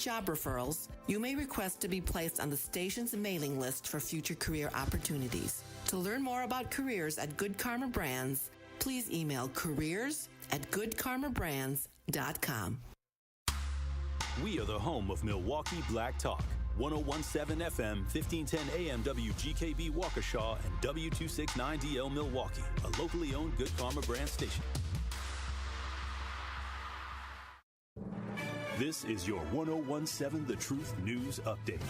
job referrals, you may request to be placed on the station's mailing list for future career opportunities. To learn more about careers at Good Karma Brands, please email careers@goodkarmabrands.com. We are the home of Milwaukee Black Talk. 1017 FM, 1510 AM WGKB Waukesha, and W269DL Milwaukee, a locally owned Good Karma brand station. This is your 1017 The Truth News Update.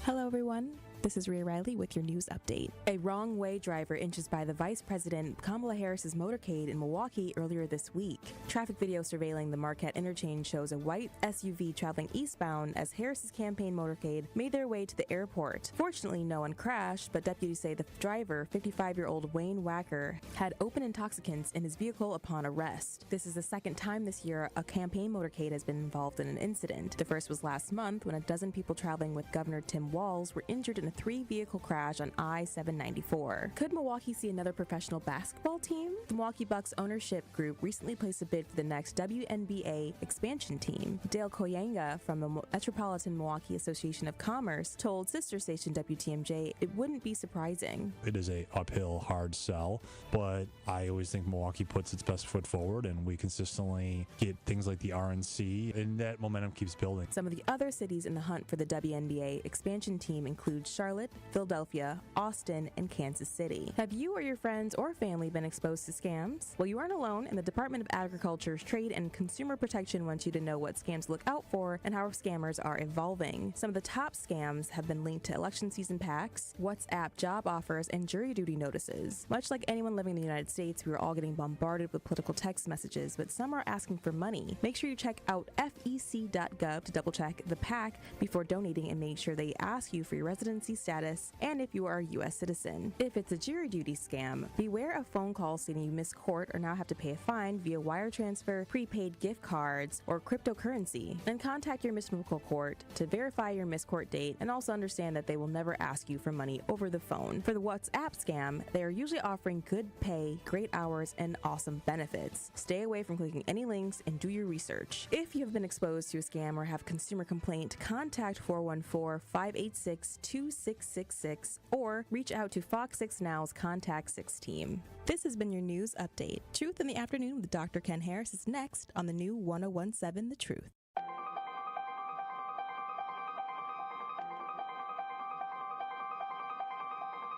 Hello, everyone. This is Rhea Riley with your news update. A wrong-way driver inches by the Vice President Kamala Harris's motorcade in Milwaukee earlier this week. Traffic video surveilling the Marquette interchange shows a white SUV traveling eastbound as Harris's campaign motorcade made their way to the airport. Fortunately, no one crashed, but deputies say the driver, 55-year-old Wayne Wacker, had open intoxicants in his vehicle upon arrest. This is the second time this year a campaign motorcade has been involved in an incident. The first was last month when a dozen people traveling with Governor Tim Walz were injured in a three-vehicle crash on I-794. Could Milwaukee see another professional basketball team? The Milwaukee Bucks ownership group recently placed a bid for the next WNBA expansion team. Dale Koyanga from the Metropolitan Milwaukee Association of Commerce told sister station WTMJ it wouldn't be surprising. It is a uphill, hard sell, but I always think Milwaukee puts its best foot forward, and we consistently get things like the RNC, and that momentum keeps building. Some of the other cities in the hunt for the WNBA expansion team include Charlotte, Philadelphia, Austin, and Kansas City. Have you or your friends or family been exposed to scams? Well, you aren't alone, and the Department of Agriculture's Trade and Consumer Protection wants you to know what scams to look out for and how scammers are evolving. Some of the top scams have been linked to election season packs, WhatsApp job offers, and jury duty notices. Much like anyone living in the United States, we are all getting bombarded with political text messages, but some are asking for money. Make sure you check out fec.gov to double-check the pack before donating and make sure they ask you for your residency status and if you are a U.S. citizen. If it's a jury duty scam, beware of phone calls stating you missed court or now have to pay a fine via wire transfer, prepaid gift cards, or cryptocurrency. Then contact your municipal court to verify your missed court date and also understand that they will never ask you for money over the phone. For the WhatsApp scam, they are usually offering good pay, great hours, and awesome benefits. Stay away from clicking any links and do your research. If you have been exposed to a scam or have a consumer complaint, contact 414-586-2666 or reach out to Fox 6 Now's Contact 6 team. This has been your news update. Truth in the Afternoon with Dr. Ken Harris is next on the new 1017 The Truth.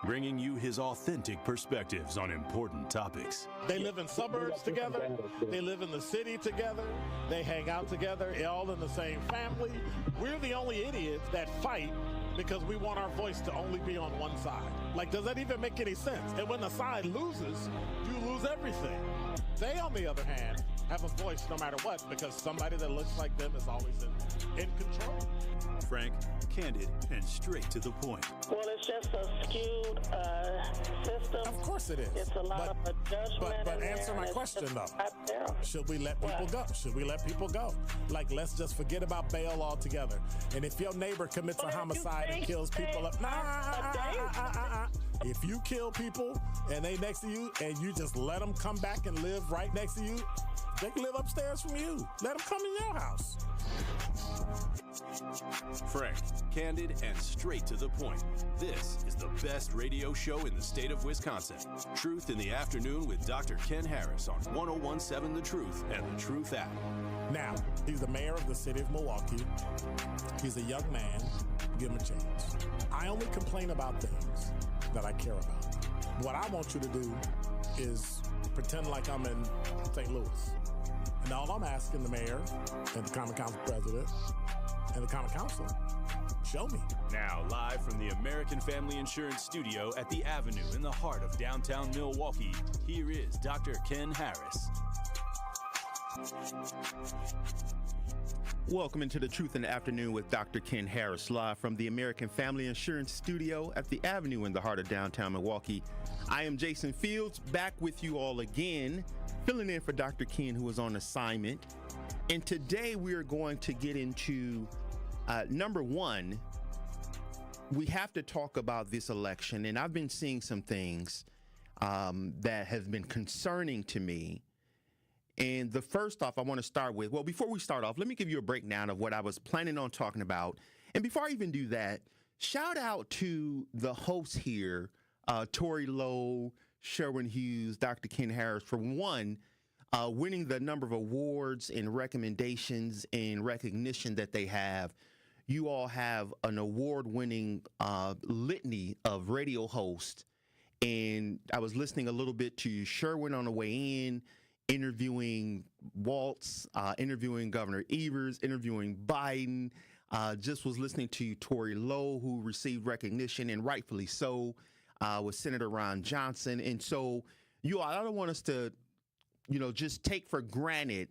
Bringing you his authentic perspectives on important topics. They live in suburbs together. They live in the city together. They hang out together, all in the same family. We're the only idiots that fight because we want our voice to only be on one side. Like, does that even make any sense? And when the side loses, you lose everything. They, on the other hand, have a voice no matter what because somebody that looks like them is always in control. Frank, candid, and straight to the point. Well, it's just a skewed system. Of course it is. It's a lot of judgment. But answer my question, though. Should we let people go? Should we let people go? Like, let's just forget about bail altogether. And if your neighbor commits a homicide and kills people, if you kill people and they next to you and you just let them come back and live right next to you, they can live upstairs from you. Let them come in your house. Frank, candid, and straight to the point. This is the best radio show in the state of Wisconsin. Truth in the Afternoon with Dr. Ken Harris on 1017 The Truth and The Truth app. Now, he's the mayor of the city of Milwaukee. He's a young man. Give him a chance. I only complain about things that I care about. What I want you to do is pretend like I'm in St. Louis. And all I'm asking the mayor and the Common Council president and the Common Council, show me. Now, live from the American Family Insurance Studio at the Avenue in the heart of downtown Milwaukee, here is Dr. Ken Harris. Welcome into the Truth in the Afternoon with Dr. Ken Harris, live from the American Family Insurance Studio at the Avenue in the heart of downtown Milwaukee. I am Jason Fields, back with you all again, filling in for Dr. Ken, who is on assignment. And today we are going to get into, number one, we have to talk about this election. And I've been seeing some things that have been concerning to me And the first off, I want to start with, well, before we start off, let me give you a breakdown of what I was planning on talking about. And before I even do that, shout out to the hosts here, Tori Lowe, Sherwin Hughes, Dr. Ken Harris, for one, winning the number of awards and recommendations and recognition that they have. You all have an award-winning litany of radio hosts. And I was listening a little bit to Sherwin on the way in, interviewing Waltz, interviewing Governor Evers, interviewing Biden. Just was listening to Tori Lowe, who received recognition, and rightfully so, with Senator Ron Johnson. And so, you all, I don't want us to, just take for granted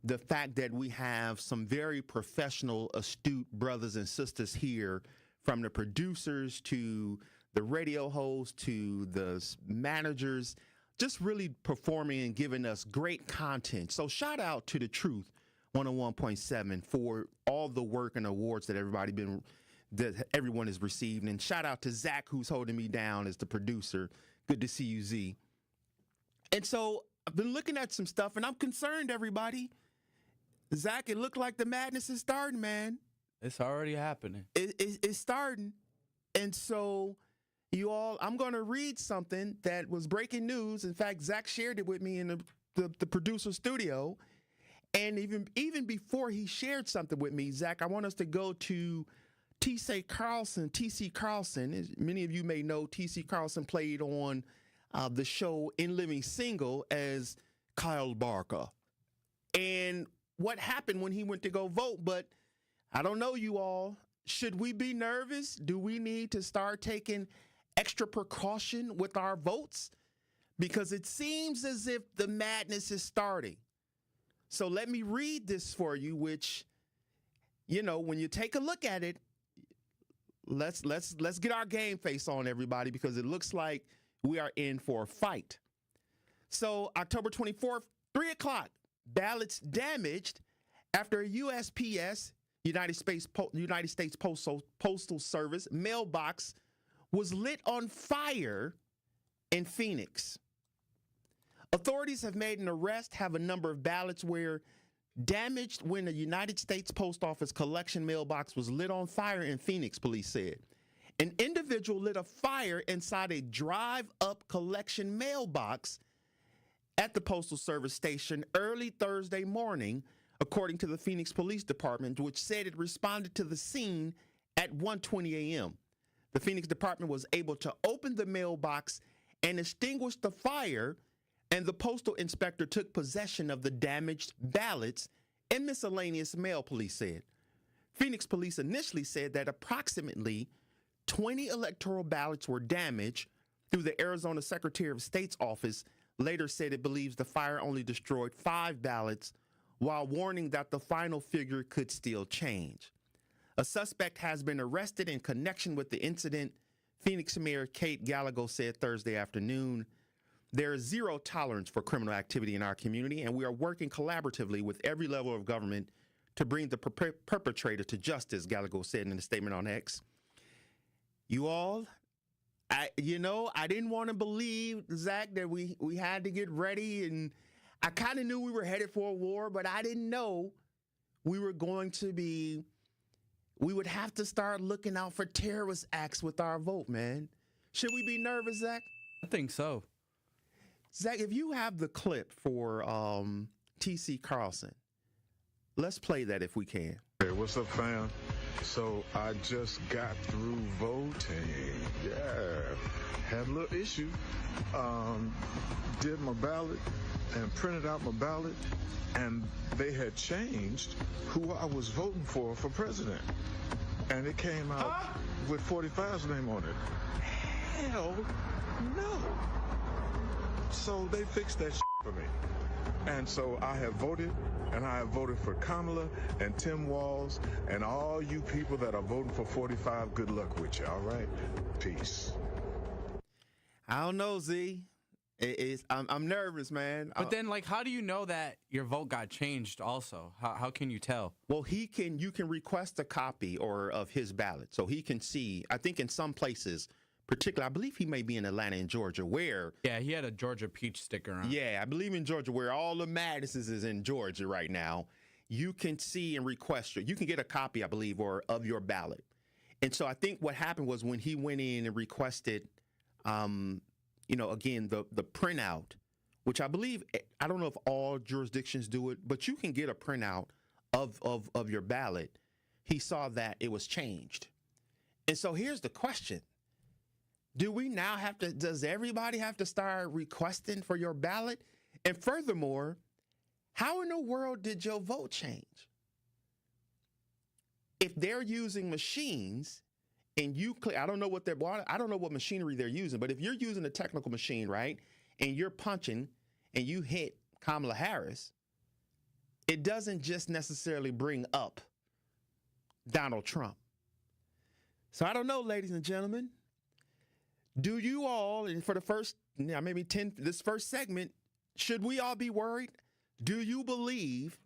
the fact that we have some very professional, astute brothers and sisters here, from the producers to the radio hosts to the managers, just really performing and giving us great content. So shout out to The Truth 101.7 for all the work and awards that everyone has received. And shout out to Zach, who's holding me down as the producer. Good to see you, Z. And so I've been looking at some stuff, and I'm concerned, everybody. Zach, it looked like the madness is starting, man. It's already happening. It's starting. And so, you all, I'm going to read something that was breaking news. In fact, Zach shared it with me in the producer studio. And even before he shared something with me, Zach, I want us to go to T.C. Carlson. As many of you may know, T.C. Carlson played on the show In Living Single as Kyle Barker. And what happened when he went to go vote? But I don't know, you all. Should we be nervous? Do we need to start taking extra precaution with our votes? Because it seems as if the madness is starting. So let me read this for you, which, when you take a look at it, let's get our game face on, everybody, because it looks like we are in for a fight. So October 24th, 3 o'clock, ballots damaged after a USPS, United States Postal Service mailbox was lit on fire in Phoenix. Authorities have made an arrest, have a number of ballots were damaged when the United States Post Office collection mailbox was lit on fire in Phoenix, police said. An individual lit a fire inside a drive-up collection mailbox at the Postal Service station early Thursday morning, according to the Phoenix Police Department, which said it responded to the scene at 1:20 a.m. The Phoenix Department was able to open the mailbox and extinguish the fire, and the postal inspector took possession of the damaged ballots and miscellaneous mail, police said. Phoenix police initially said that approximately 20 electoral ballots were damaged, through the Arizona Secretary of State's office later said it believes the fire only destroyed 5 ballots, while warning that the final figure could still change. A suspect has been arrested in connection with the incident, Phoenix Mayor Kate Gallego said Thursday afternoon. There is zero tolerance for criminal activity in our community, and we are working collaboratively with every level of government to bring the perpetrator to justice, Gallego said in a statement on X. You all, I didn't want to believe, Zach, that we had to get ready, and I kind of knew we were headed for a war, but I didn't know we would have to start looking out for terrorist acts with our vote, man. Should we be nervous, Zach? I think so. Zach, if you have the clip for T.C. Carlson, let's play that if we can. Hey, what's up, fam? So I just got through voting. Yeah, had a little issue. Did my ballot and printed out my ballot, and they had changed who I was voting for president. And it came out with 45's name on it. Hell no. So they fixed that for me. And so I have voted, and I have voted for Kamala and Tim Walz and all you people that are voting for 45. Good luck with you, all right? Peace. I don't know, Z. I'm nervous, man. But then, how do you know that your vote got changed also? How can you tell? Well, you can request a copy of his ballot, so he can see. I think in some places, particular, I believe he may be in Atlanta and Georgia, where... Yeah, he had a Georgia peach sticker on. Yeah, I believe in Georgia, where all the madnesses is in Georgia right now. You can see and request, you can get a copy, I believe, of your ballot. And so I think what happened was when he went in and requested, again, the printout, which I believe, I don't know if all jurisdictions do it, but you can get a printout of your ballot. He saw that it was changed. And so here's the question. Does everybody have to start requesting for your ballot? And furthermore, how in the world did your vote change? If they're using machines and I don't know what machinery they're using, but if you're using a technical machine, right, and you're punching and you hit Kamala Harris, it doesn't just necessarily bring up Donald Trump. So I don't know, ladies and gentlemen, do you all, and for the first, this first segment, should we all be worried? Do you believe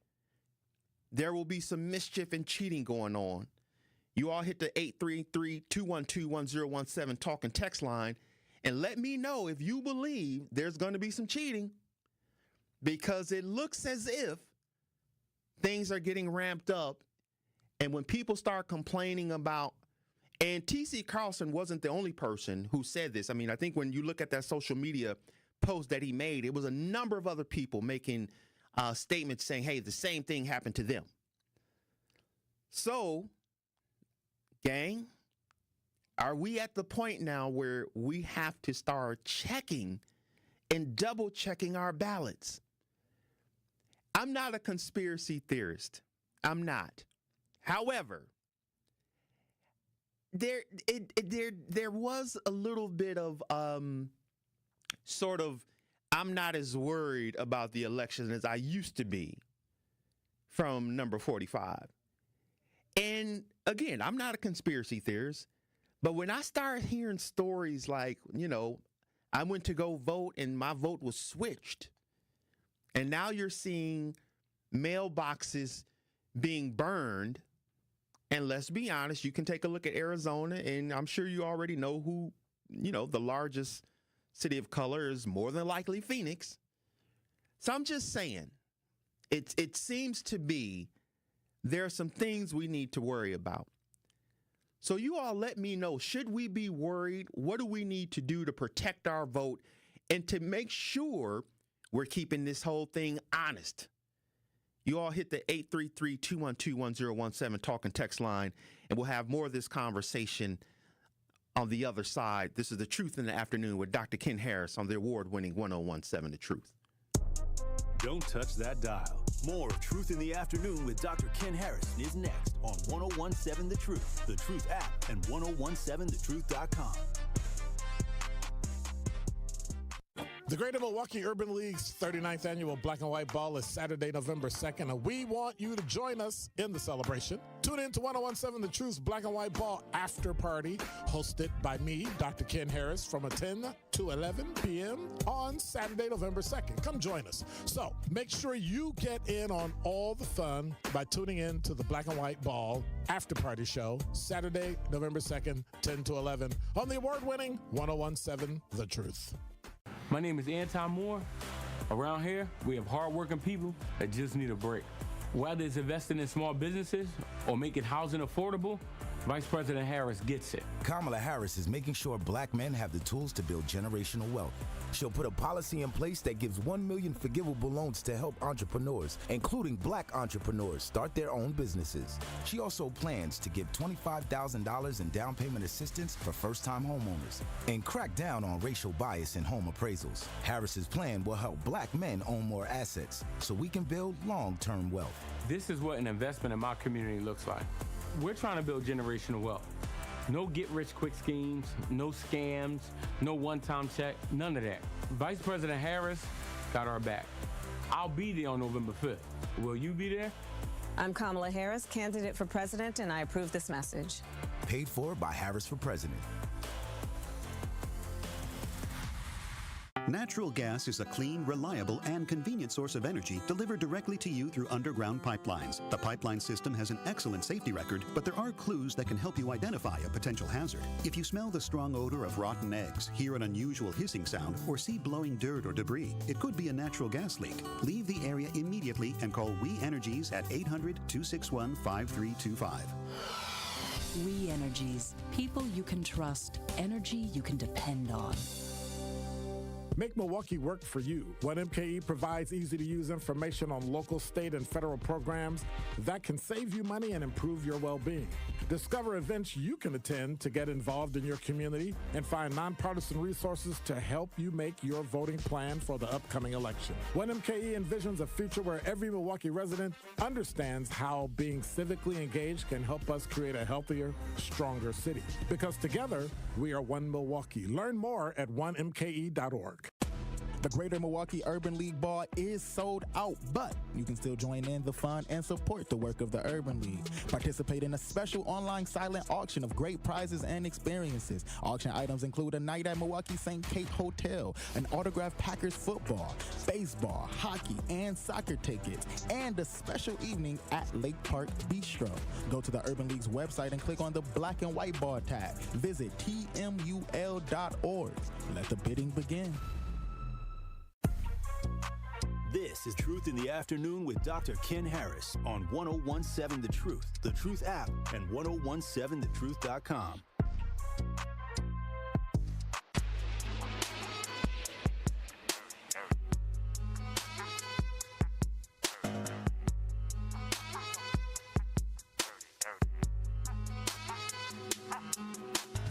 there will be some mischief and cheating going on? You all hit the 833-212-1017 talk and text line and let me know if you believe there's going to be some cheating, because it looks as if things are getting ramped up. And when people start complaining about, and T.C. Carlson wasn't the only person who said this. I mean, I think when you look at that social media post that he made, it was a number of other people making statements saying, hey, the same thing happened to them. So, gang, are we at the point now where we have to start checking and double checking our ballots? I'm not a conspiracy theorist. I'm not. However, there was a little bit of I'm not as worried about the election as I used to be from number 45. And again, I'm not a conspiracy theorist, but when I start hearing stories like, I went to go vote and my vote was switched, and now you're seeing mailboxes being burned. And let's be honest, you can take a look at Arizona, and I'm sure you already know who, the largest city of color is more than likely Phoenix. So I'm just saying, it seems to be there are some things we need to worry about. So you all let me know, should we be worried? What do we need to do to protect our vote and to make sure we're keeping this whole thing honest? You all hit the 833-212-1017 talk and text line, and we'll have more of this conversation on the other side. This is The Truth in the Afternoon with Dr. Ken Harris on the award-winning 1017 The Truth. Don't touch that dial. More of Truth in the Afternoon with Dr. Ken Harris is next on 1017 The Truth, The Truth app, and 1017thetruth.com. The Greater Milwaukee Urban League's 39th annual Black and White Ball is Saturday, November 2nd, and we want you to join us in the celebration. Tune in to 1017 The Truth's Black and White Ball After Party, hosted by me, Dr. Ken Harris, from 10 to 11 p.m. on Saturday, November 2nd. Come join us. So make sure you get in on all the fun by tuning in to the Black and White Ball After Party show, Saturday, November 2nd, 10 to 11 on the award-winning 1017 The Truth. My name is Anton Moore. Around here, we have hardworking people that just need a break. Whether it's investing in small businesses or making housing affordable, Vice President Harris gets it. Kamala Harris is making sure black men have the tools to build generational wealth. She'll put a policy in place that gives 1 million forgivable loans to help entrepreneurs, including black entrepreneurs, start their own businesses. She also plans to give $25,000 in down payment assistance for first-time homeowners and crack down on racial bias in home appraisals. Harris's plan will help black men own more assets so we can build long-term wealth. This is what an investment in my community looks like. We're trying to build generational wealth. No get-rich-quick schemes, no scams, no one-time check, none of that. Vice President Harris got our back. I'll be there on November 5th. Will you be there? I'm Kamala Harris, candidate for president, and I approve this message. Paid for by Harris for President. Natural gas is a clean, reliable, and convenient source of energy delivered directly to you through underground pipelines. The pipeline system has an excellent safety record, but there are clues that can help you identify a potential hazard. If you smell the strong odor of rotten eggs, hear an unusual hissing sound, or see blowing dirt or debris, it could be a natural gas leak. Leave the area immediately and call We Energies at 800-261-5325. We Energies. People you can trust. Energy you can depend on. Make Milwaukee work for you. 1MKE provides easy-to-use information on local, state, and federal programs that can save you money and improve your well-being. Discover events you can attend to get involved in your community and find nonpartisan resources to help you make your voting plan for the upcoming election. 1MKE envisions a future where every Milwaukee resident understands how being civically engaged can help us create a healthier, stronger city. Because together, we are One Milwaukee. Learn more at 1mke.org. The Greater Milwaukee Urban League Ball is sold out, but you can still join in the fun and support the work of the Urban League. Participate in a special online silent auction of great prizes and experiences. Auction items include a night at Milwaukee St. Kate Hotel, an autographed Packers football, baseball, hockey, and soccer tickets, and a special evening at Lake Park Bistro. Go to the Urban League's website and click on the black and white ball tab. Visit tmul.org. Let the bidding begin. This is Truth in the Afternoon with Dr. Ken Harris on 1017 The Truth, The Truth app, and 1017thetruth.com.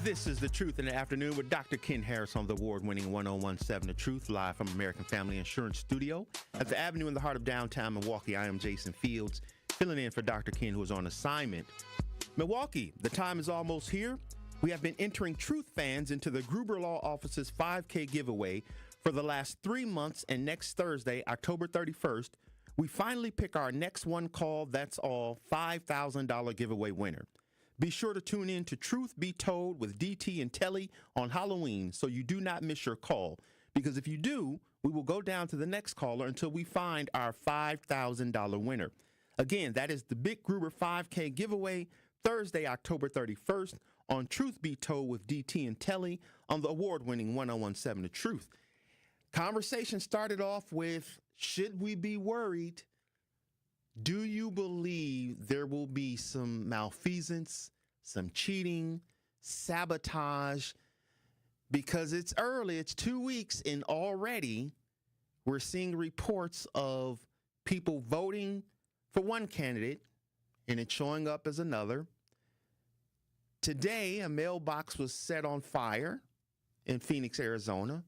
This is The Truth in the Afternoon with Dr. Ken Harris on the award-winning 1017 The Truth, live from American Family Insurance Studio at the Avenue in the heart of downtown Milwaukee. I am Jason Fields, filling in for Dr. Ken, who is on assignment. Milwaukee, the time is almost here. We have been entering Truth fans into the Gruber Law Office's 5K giveaway for the last 3 months, and next Thursday, October 31st, we finally pick our next one call, that's all, $5,000 giveaway winner. Be sure to tune in to Truth Be Told with DT and Telly on Halloween so you do not miss your call. Because if you do, we will go down to the next caller until we find our $5,000 winner. Again, that is the Big Gruber 5K giveaway, Thursday, October 31st on Truth Be Told with DT and Telly on the award-winning 1017 The Truth. Conversation started off with, should we be worried? Do you believe there will be some malfeasance, some cheating, sabotage? Because it's early, it's 2 weeks, and already we're seeing reports of people voting for one candidate and it showing up as another. Today, a mailbox was set on fire in Phoenix, Arizona.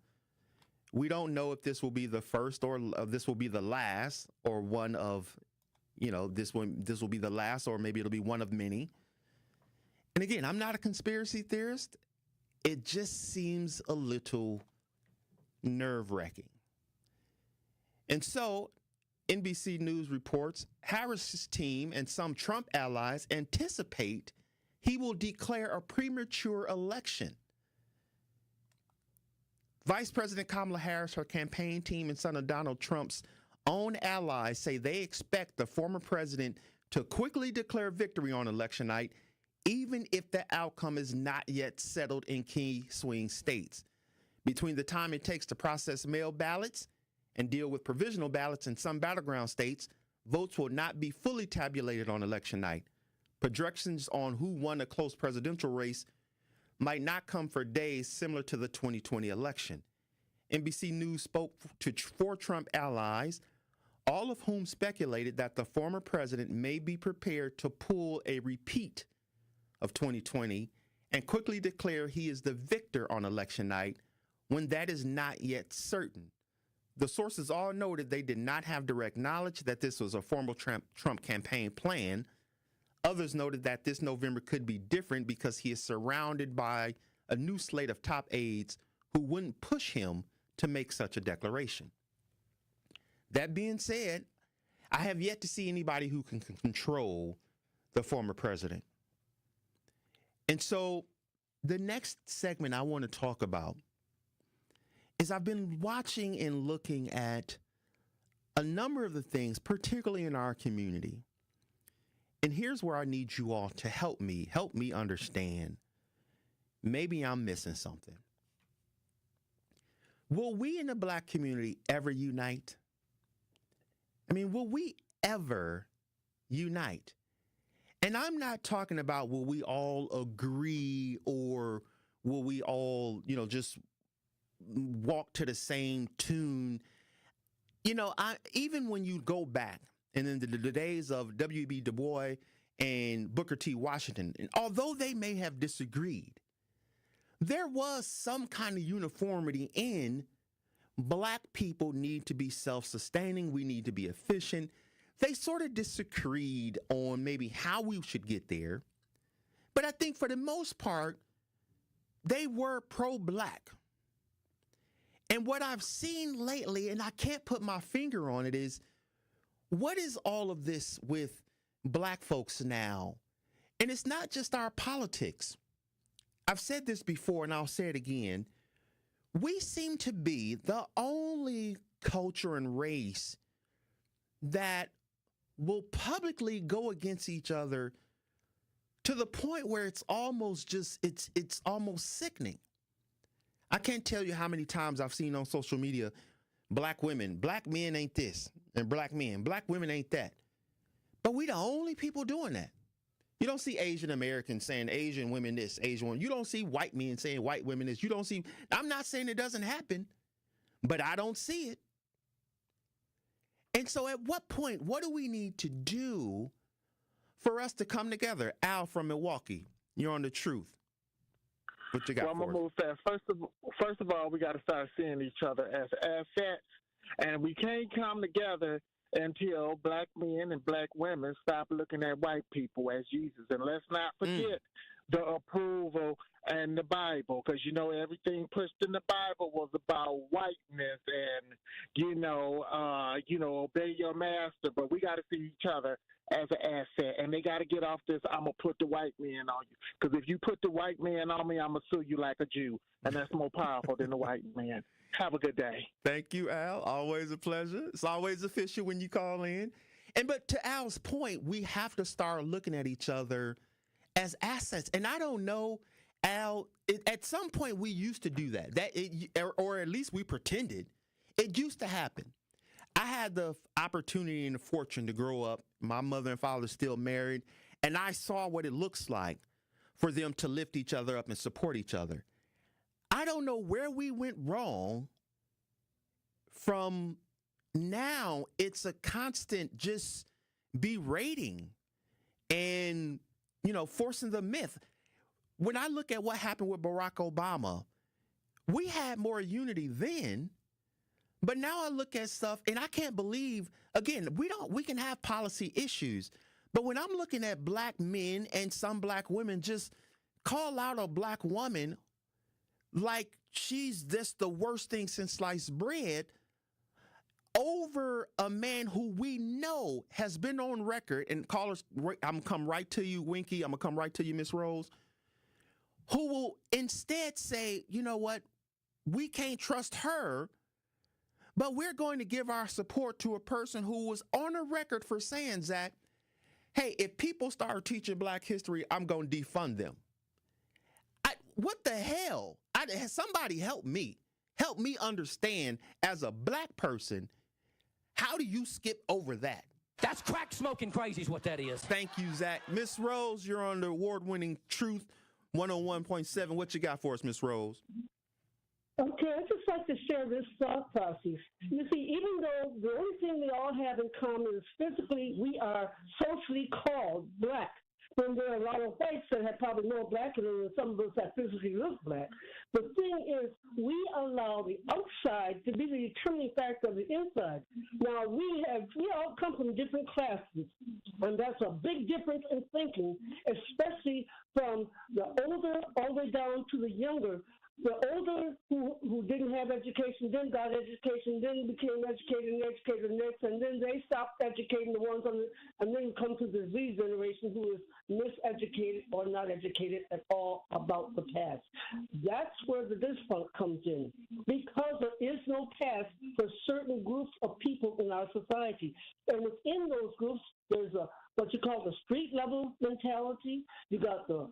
We don't know if this will be the first or this will be the last, or one of, this will be the last, or maybe it'll be one of many. And again, I'm not a conspiracy theorist. It just seems a little nerve-wracking. And so, NBC News reports Harris's team and some Trump allies anticipate he will declare a premature election. Vice President Kamala Harris, her campaign team, and son of Donald Trump's own allies say they expect the former president to quickly declare victory on election night, even if the outcome is not yet settled in key swing states. Between the time it takes to process mail ballots and deal with provisional ballots in some battleground states, votes will not be fully tabulated on election night. Projections on who won a close presidential race might not come for days, similar to the 2020 election. NBC News spoke to 4 Trump allies, all of whom speculated that the former president may be prepared to pull a repeat of 2020 and quickly declare he is the victor on election night when that is not yet certain. The sources all noted they did not have direct knowledge that this was a formal Trump campaign plan. Others noted that this November could be different because he is surrounded by a new slate of top aides who wouldn't push him to make such a declaration. That being said, I have yet to see anybody who can control the former president. And so the next segment I want to talk about is I've been watching and looking at a number of the things, particularly in our community. And here's where I need you all to help me understand. Maybe I'm missing something. Will we in the Black community ever unite? I mean, will we ever unite? And I'm not talking about will we all agree or will we all, just walk to the same tune. Even when you go back and in the days of W.E.B. Du Bois and Booker T. Washington, and although they may have disagreed, there was some kind of uniformity in Black people need to be self-sustaining. We need to be efficient. They sort of disagreed on maybe how we should get there. But I think for the most part, they were pro-Black. And what I've seen lately, and I can't put my finger on it, is what is all of this with Black folks now? And it's not just our politics. I've said this before, and I'll say it again. We seem to be the only culture and race that will publicly go against each other to the point where it's almost it's almost sickening. I can't tell you how many times I've seen on social media, Black women, Black men ain't this, and Black men, Black women ain't that. But we the only people doing that. You don't see Asian Americans saying Asian women this, Asian women. You don't see white men saying white women this. You don't see, I'm not saying it doesn't happen, but I don't see it. And so at what point, what do we need to do for us to come together? Al from Milwaukee, you're on The Truth. What you got? Well, I'm gonna move fast. First of all, we got to start seeing each other as assets, and we can't come together until Black men and Black women stop looking at white people as Jesus. And let's not forget the approval and the Bible, because everything pushed in the Bible was about whiteness and obey your master. But we got to see each other as an asset, and they got to get off this I'm gonna put the white man on you, because if you put the white man on me, I'm gonna sue you like a Jew, and that's more powerful than the white man. Have a good day. Thank you, Al. Always a pleasure. It's always official when you call in. But to Al's point, we have to start looking at each other as assets. And I don't know, Al, at some point we used to do that. Or at least we pretended. It used to happen. I had the opportunity and the fortune to grow up. My mother and father still married, and I saw what it looks like for them to lift each other up and support each other. I don't know where we went wrong from now. It's a constant just berating and, forcing the myth. When I look at what happened with Barack Obama, we had more unity then. But now I look at stuff and I can't believe, again, we can have policy issues, but when I'm looking at Black men and some Black women just call out a Black woman like she's just the worst thing since sliced bread over a man who we know has been on record, and callers, I'm gonna come right to you, Winky, I'm gonna come right to you, Miss Rose, who will instead say, you know what, we can't trust her, but we're going to give our support to a person who was on a record for saying, Zach, hey, if people start teaching Black history, I'm going to defund them. What the hell? Somebody help me. Help me understand, as a Black person, how do you skip over that? That's crack smoking crazy is what that is. Thank you, Zach. Miss Rose, you're on the award-winning Truth 101.7. What you got for us, Miss Rose? Okay, I'd just like to share this thought process. You see, even though the only thing we all have in common is physically we are socially called Black, when there are a lot of whites that have probably more Black than some of us that physically look Black. The thing is, we allow the outside to be the determining factor of the inside. Now, we all come from different classes, and that's a big difference in thinking, especially from the older all the way down to the younger. The older who didn't have education, then got education, then became educated and educated next, and then they stopped educating the ones and then come to the Z generation who is miseducated or not educated at all about the past. That's where the disfunk comes in, because there is no past for certain groups of people in our society. And within those groups, there's what you call the street level mentality. You got the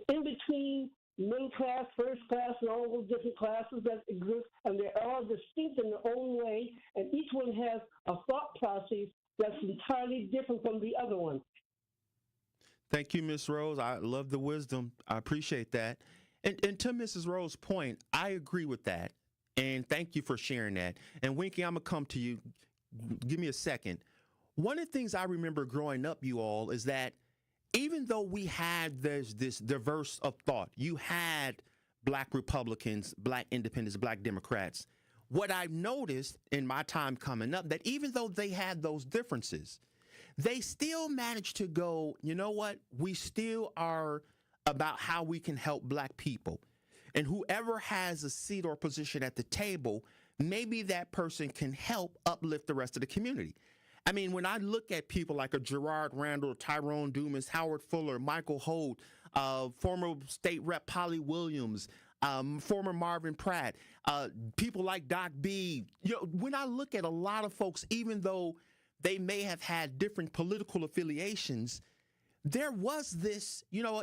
in between, middle class, first class, and all those different classes that exist, and they're all distinct in their own way, and each one has a thought process that's entirely different from the other one. Thank you, Miss Rose. I love the wisdom. I appreciate that. And to Mrs. Rose's point, I agree with that. And thank you for sharing that. And Winky, I'm going to come to you. Give me a second. One of the things I remember growing up, you all, is that even though we had this diverse of thought, you had black Republicans, black independents, black Democrats. What I've noticed in my time coming up, that even though they had those differences, they still managed to go, you know what? We still are about how we can help black people. And whoever has a seat or position at the table, maybe that person can help uplift the rest of the community. I mean, when I look at people like a Gerard Randall, Tyrone Dumas, Howard Fuller, Michael Holt, former state rep Polly Williams, former Marvin Pratt, people like Doc B, when I look at a lot of folks, even though they may have had different political affiliations, there was this,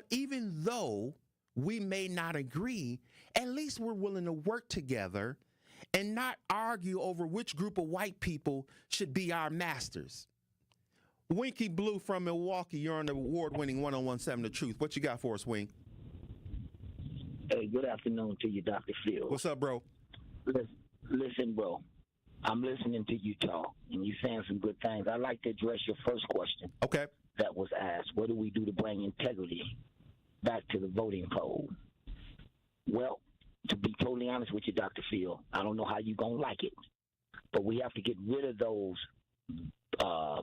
even though we may not agree, at least we're willing to work together and not argue over which group of white people should be our masters. Winky Blue from Milwaukee, you're on the award-winning 1017 The Truth. What you got for us, Wink? Hey, good afternoon to you, Dr. Field. What's up, bro? Listen, bro, I'm listening to you talk, and you're saying some good things. I'd like to address your first question. Okay. That was asked. What do we do to bring integrity back to the voting poll? Well, to be totally honest with you, Dr. Field, I don't know how you're going to like it, but we have to get rid of those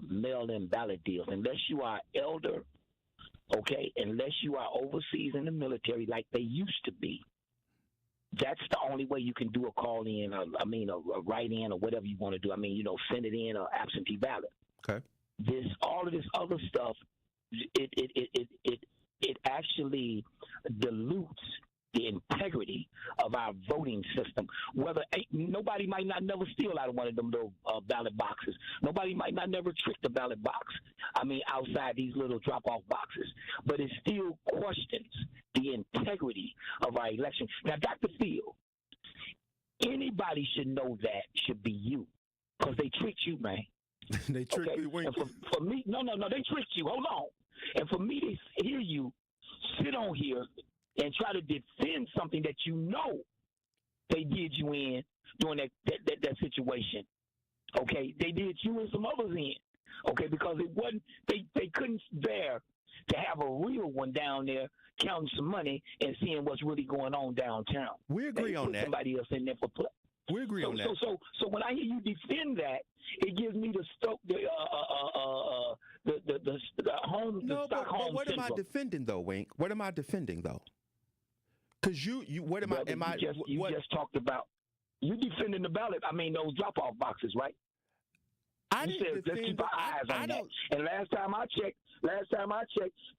mail-in ballot deals. Unless you are elder, okay, unless you are overseas in the military like they used to be, that's the only way you can do a call-in, a write-in or whatever you want to do. Send it in or absentee ballot. Okay. All of this other stuff, it actually dilutes the integrity of our voting system. Nobody might not never steal out of one of them little ballot boxes. Nobody might not never trick the ballot box. Outside these little drop-off boxes. But it still questions the integrity of our election. Now, Dr. Field, anybody should know that should be you, because they tricked you, man. They tricked me. And for me, no, they tricked you. Hold on. And for me to hear you sit on here and try to defend something that you know they did you in during that situation. Okay, they did you and some others in. Okay, because it wasn't they couldn't bear to have a real one down there counting some money and seeing what's really going on downtown. We agree on that. Somebody else in there for play. We agree on that. So when I hear you defend that, it gives me the home. No, but what am I defending though, Wink? What am I defending though? Because you what am Brother, I? Am I? You just talked about you defending the ballot. Those drop-off boxes, right? I didn't defend. Let's keep our eyes on that. And last time I checked,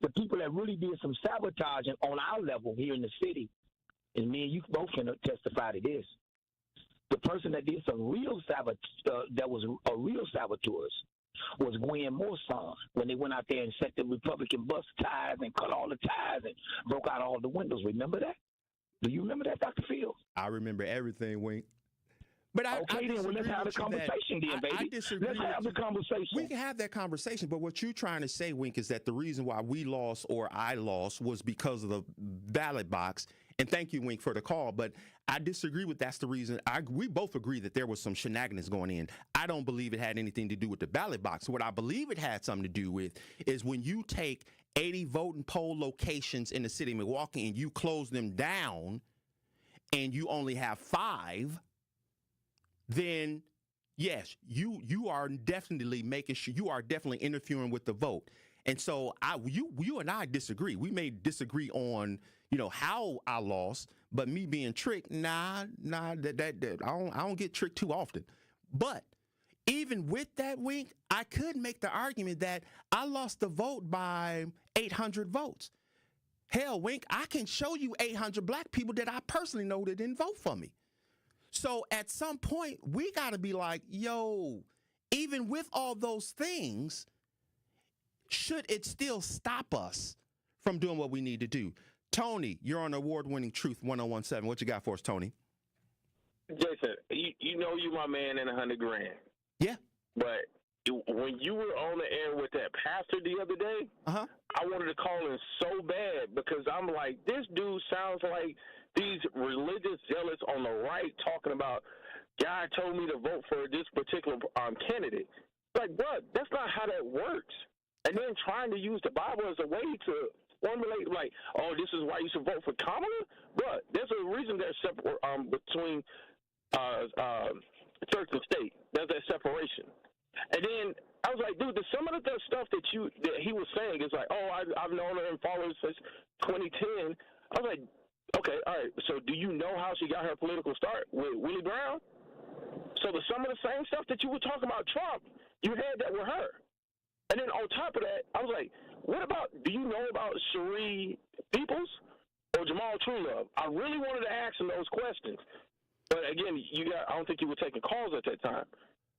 the people that really did some sabotaging on our level here in the city, and me and you both can testify to this. The person that did some real that was a real saboteurs was Gwen Moore's son, when they went out there and set the Republican bus ties and cut all the ties and broke out all the windows. Remember that? Do you remember that, Dr. Fields? I remember everything, Wink. But okay, then let's have the conversation then, baby. I disagree. Let's have the conversation. We can have that conversation, but what you're trying to say, Wink, is that the reason why we lost or I lost was because of the ballot box. And thank you, Wink, for the call. But I disagree with that's the reason. We both agree that there was some shenanigans going in. I don't believe it had anything to do with the ballot box. What I believe it had something to do with is when you take 80 voting poll locations in the city of Milwaukee and you close them down and you only have 5, then yes, you are definitely making sure you are definitely interfering with the vote. And so you and I disagree. We may disagree on, how I lost, but me being tricked, I don't get tricked too often. But even with that, Wink, I could make the argument that I lost the vote by 800 votes. Hell, Wink, I can show you 800 black people that I personally know that didn't vote for me. So at some point, we got to be like, yo, even with all those things, should it still stop us from doing what we need to do? Tony, you're on award-winning Truth 1017. What you got for us, Tony? Jason, you know you my man in $100 grand. Yeah. But when you were on the air with that pastor the other day, I wanted to call in so bad because I'm like, this dude sounds like these religious zealots on the right talking about, God told me to vote for this particular candidate. Like, bro, that's not how that works. And then trying to use the Bible as a way to formulate, like, oh, this is why you should vote for Kamala? Bro, there's a reason there's separate between church and state. There's that separation. And then I was like, dude, some of the stuff that he was saying is like, oh, I've known her and followed her since 2010. I was like, okay, all right. So do you know how she got her political start with Willie Brown? So some of the same stuff that you were talking about Trump, you had that with her. And then on top of that, I was like, what about, do you know about Cherie Peoples or Jamal Truelove? I really wanted to ask him those questions. But again, I don't think you were taking calls at that time.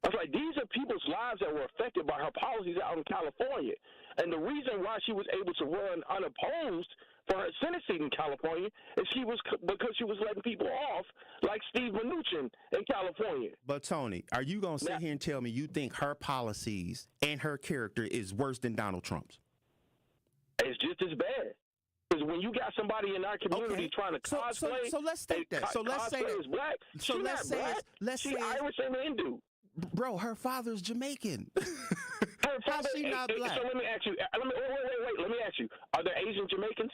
I was like, these are people's lives that were affected by her policies out in California. And the reason why she was able to run unopposed for her Senate seat in California is because she was letting people off like Steve Mnuchin in California. But, Tony, are you going to sit here and tell me you think her policies and her character is worse than Donald Trump's? It's just as bad. Because when you got somebody in our community trying to cosplay, so let's state that. So let's say is black. So let's say she's Irish and Hindu. Bro, her father's Jamaican. Her father, she not black? So let me ask you. Wait. Let me ask you. Are there Asian Jamaicans?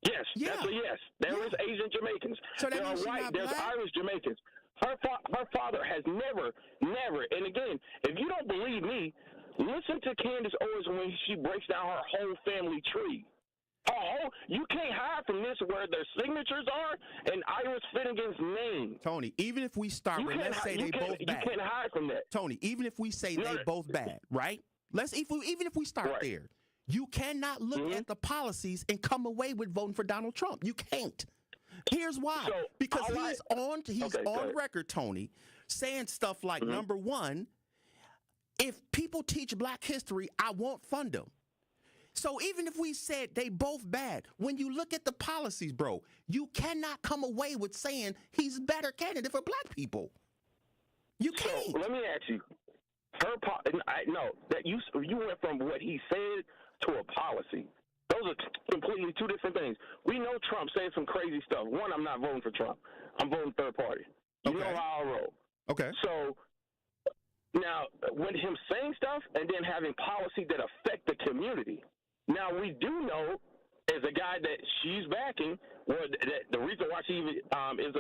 Yes. Yeah. That's a yes. There is Asian Jamaicans. So that means there's black? Irish Jamaicans. Her father has never, and again, if you don't believe me, listen to Candace Owens when she breaks down her whole family tree. You can't hide from this where their signatures are and Iris Finnegan's name. Tony, even if we start with, let's say they both bad. You can't hide from that. Tony, even if we say they both bad, right? Even if we start there, you cannot look at the policies and come away with voting for Donald Trump. You can't. Here's why. Because he's on record, Tony, saying stuff like, number one, if people teach black history, I won't fund them. So even if we said they both bad, when you look at the policies, bro, you cannot come away with saying he's a better candidate for black people. You can't. So let me ask you. You went from what he said to a policy. Those are completely two different things. We know Trump saying some crazy stuff. One, I'm not voting for Trump. I'm voting third party. You know how I roll. Okay. So now, when him saying stuff and then having policy that affect the community. Now, we do know, as a guy that she's backing, that the reason why she even is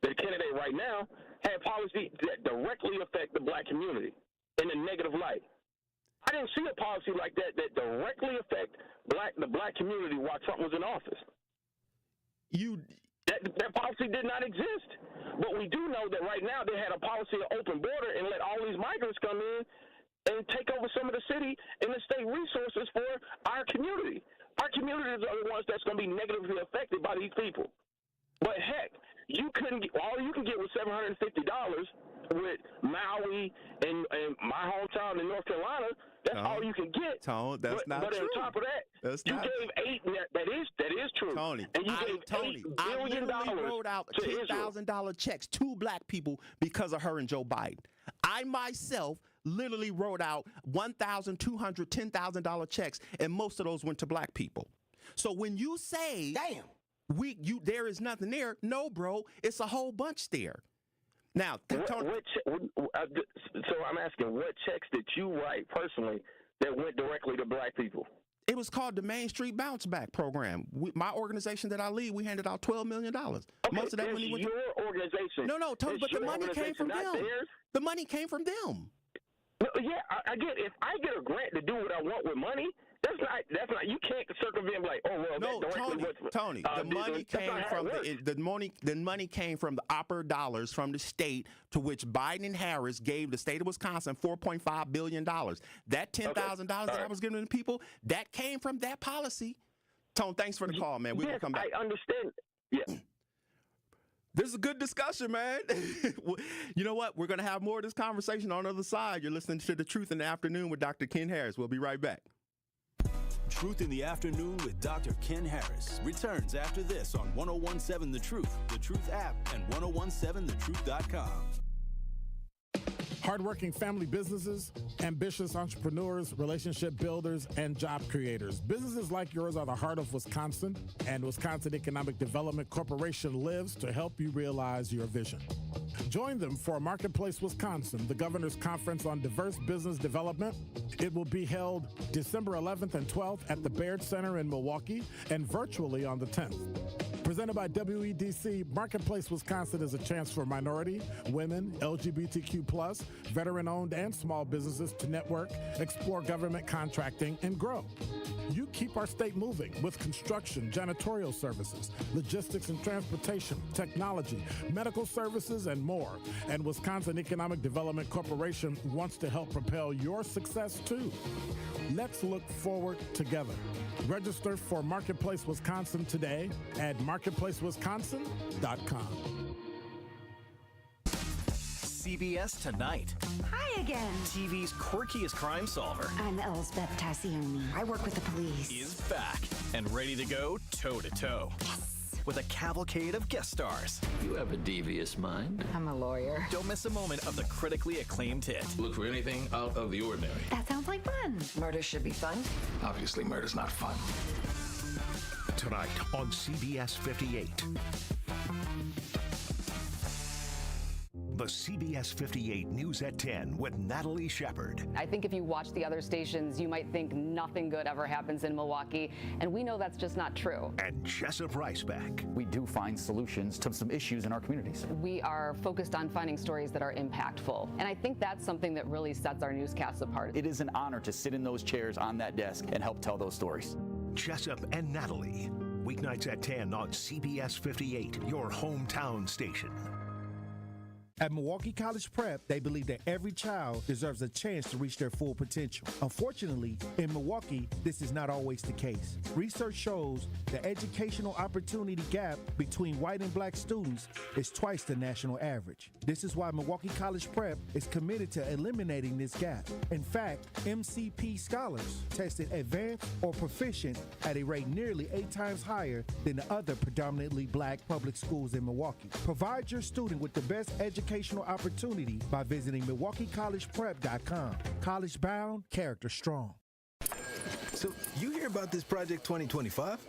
the candidate right now, had policy that directly affect the black community in a negative light. I didn't see a policy like that directly affect the black community while Trump was in office. That policy did not exist. But we do know that right now they had a policy of open border and let all these migrants come in and take over some of the city and the state resources for our community. Our communities are the ones that's going to be negatively affected by these people. But heck, all you can get was $750 with Maui and my hometown in North Carolina. That's all you can get. That's not true. But on top of that, you gave $8. That is true. Tony, and you gave $8 billion I literally wrote out $10,000 checks to black people because of her and Joe Biden. I myself literally wrote out $1,200, $10,000 checks, and most of those went to black people. So when you say, "Damn, there is nothing there," no, bro, it's a whole bunch there. Now, so I'm asking, what checks did you write personally that went directly to black people? It was called the Main Street Bounce Back Program. My organization that I lead, we handed out $12 million. Okay, most of that money went to your organization. No, Tony, but the money came from them. The money came from them. Yeah, I get. If I get a grant to do what I want with money, That's not. You can't circumvent and be like, oh well. No, Tony. The money came from the money came from the opera dollars from the state, to which Biden and Harris gave the state of Wisconsin $4.5 billion. That $10,000 that I was giving to the people, that came from that policy. Tone, thanks for the call, man. We're gonna come back. I understand. Yeah. This is a good discussion, man. You know what? We're going to have more of this conversation on the other side. You're listening to The Truth in the Afternoon with Dr. Ken Harris. We'll be right back. Truth in the Afternoon with Dr. Ken Harris returns after this on 1017 The Truth, The Truth app, and 1017thetruth.com. Hardworking family businesses, ambitious entrepreneurs, relationship builders, and job creators. Businesses like yours are the heart of Wisconsin, and Wisconsin Economic Development Corporation lives to help you realize your vision. Join them for Marketplace Wisconsin, the Governor's Conference on Diverse Business Development. It will be held December 11th and 12th at the Baird Center in Milwaukee and virtually on the 10th. Presented by WEDC, Marketplace Wisconsin is a chance for minority, women, LGBTQ+, veteran-owned and small businesses to network, explore government contracting, and grow. You keep our state moving with construction, janitorial services, logistics and transportation, technology, medical services, and more. And Wisconsin Economic Development Corporation wants to help propel your success too. Let's look forward together. Register for Marketplace Wisconsin today at marketplacewisconsin.com. CBS Tonight. Hi again. TV's quirkiest crime solver. I'm Elsbeth Tassioni. I work with the police. Is back and ready to go toe-to-toe. Yes. With a cavalcade of guest stars. You have a devious mind. I'm a lawyer. Don't miss a moment of the critically acclaimed hit. Look for anything out of the ordinary. That sounds like fun. Murder should be fun. Obviously, murder's not fun. Tonight on CBS 58. The CBS 58 News at 10 with Natalie Shepard. I think if you watch the other stations, you might think nothing good ever happens in Milwaukee, and we know that's just not true. And Jessup Riceback. We do find solutions to some issues in our communities. We are focused on finding stories that are impactful, and I think that's something that really sets our newscasts apart. It is an honor to sit in those chairs on that desk and help tell those stories. Jessup and Natalie. Weeknights at 10 on CBS 58, your hometown station. At Milwaukee College Prep, they believe that every child deserves a chance to reach their full potential. Unfortunately, in Milwaukee, this is not always the case. Research shows the educational opportunity gap between white and black students is twice the national average. This is why Milwaukee College Prep is committed to eliminating this gap. In fact, MCP scholars tested advanced or proficient at a rate nearly 8 times higher than the other predominantly black public schools in Milwaukee. Provide your student with the best educational opportunity by visiting MilwaukeeCollegePrep.com. College bound, character strong. So, you hear about this Project 2025?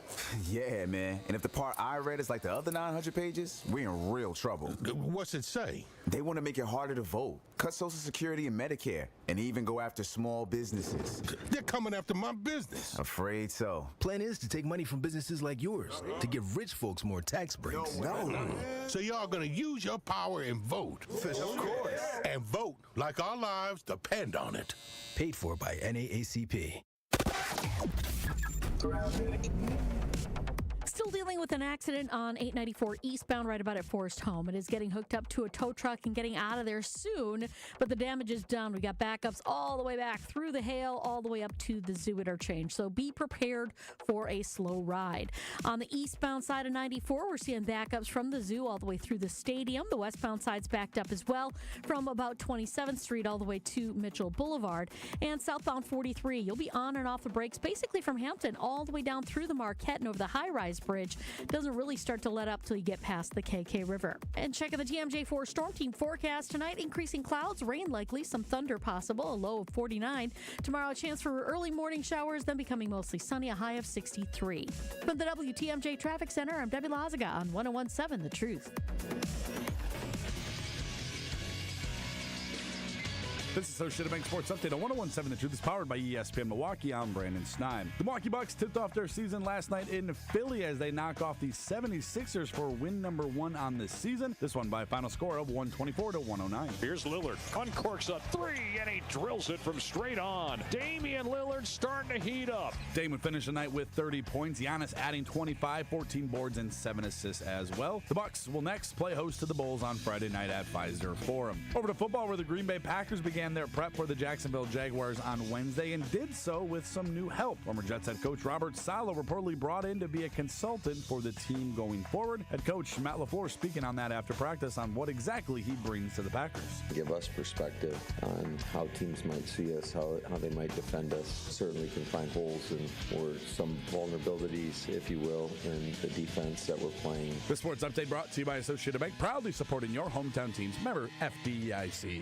Yeah, man. And if the part I read is like the other 900 pages, we're in real trouble. What's it say? They want to make it harder to vote, cut Social Security and Medicare, and even go after small businesses. They're coming after my business. Afraid so. Plan is to take money from businesses like yours to give rich folks more tax breaks. No. So y'all gonna use your power and vote. Of course. And vote like our lives depend on it. Paid for by NAACP. Still dealing with an accident on 894 eastbound right about at Forest Home. It is getting hooked up to a tow truck and getting out of there soon, but the damage is done. We got backups all the way back through the hail, all the way up to the zoo interchange. So be prepared for a slow ride. On the eastbound side of 94, we're seeing backups from the zoo all the way through the stadium. The westbound side's backed up as well from about 27th Street all the way to Mitchell Boulevard. And southbound 43, you'll be on and off the brakes basically from Hampton all the way down through the Marquette and over the high-rise bridge. Doesn't really start to let up till you get past the KK River. And checking the TMJ4 Storm Team forecast tonight, increasing clouds, rain likely, some thunder possible, a low of 49. Tomorrow, a chance for early morning showers, then becoming mostly sunny, a high of 63. From the WTMJ Traffic Center, I'm Debbie Lazaga on 1017 The Truth. This is Associated Bank Sports Update on 101.7 The Truth is powered by ESPN Milwaukee. I'm Brandon Sneim. The Milwaukee Bucks tipped off their season last night in Philly as they knock off the 76ers for win number 1 on the season. This one by a final score of 124-109. Here's Lillard. Uncorks a three, and he drills it from straight on. Damian Lillard starting to heat up. Dame would finish the night with 30 points. Giannis adding 25, 14 boards, and 7 assists as well. The Bucks will next play host to the Bulls on Friday night at Pfizer Forum. Over to football, where the Green Bay Packers began their prep for the Jacksonville Jaguars on Wednesday and did so with some new help. Former Jets head coach Robert Saleh reportedly brought in to be a consultant for the team going forward. Head coach Matt LaFleur speaking on that after practice on what exactly he brings to the Packers. Give us perspective on how teams might see us, how they might defend us. Certainly can find holes or some vulnerabilities, if you will, in the defense that we're playing. The Sports Update brought to you by Associated Bank, proudly supporting your hometown teams. Member FDIC.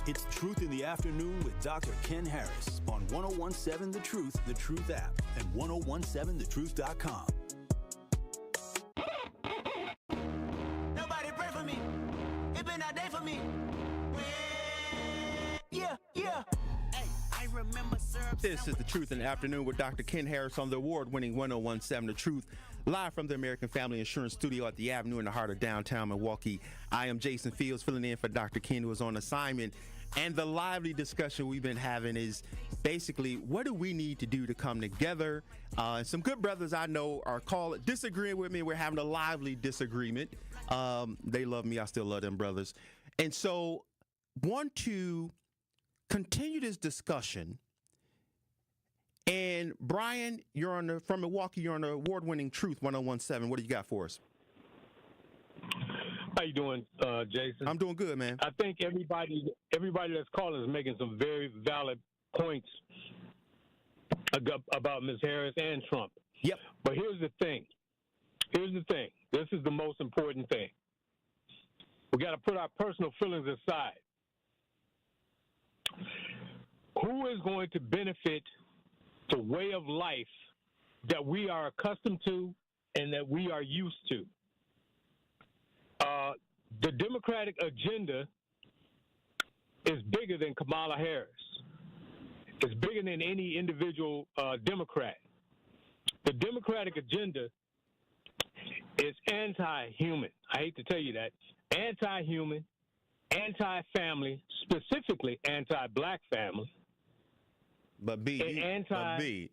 It's Truth in the Afternoon with Dr. Ken Harris on 101.7 The Truth app, and 1017thetruth.com. Nobody pray for me. It been a day for me. Yeah. Hey, I remember syrup. This is The Truth in the Afternoon with Dr. Ken Harris on the award-winning 101.7 The Truth, live from the American Family Insurance Studio at the Avenue in the heart of downtown Milwaukee. I am Jason Fields, filling in for Dr. Ken, who is on assignment. And the lively discussion we've been having is basically, what do we need to do to come together? Some good brothers I know are disagreeing with me. We're having a lively disagreement. They love me. I still love them brothers. And so want to continue this discussion. And Brian, you're from Milwaukee. You're on the award-winning Truth 101.7. What do you got for us? How you doing, Jason? I'm doing good, man. I think everybody that's calling is making some very valid points about Ms. Harris and Trump. Yep. But here's the thing. This is the most important thing. We got to put our personal feelings aside. Who is going to benefit the way of life that we are accustomed to and that we are used to? The Democratic agenda is bigger than Kamala Harris. It's bigger than any individual Democrat. The Democratic agenda is anti-human. I hate to tell you that. Anti-human, anti-family, specifically anti-black family. But B,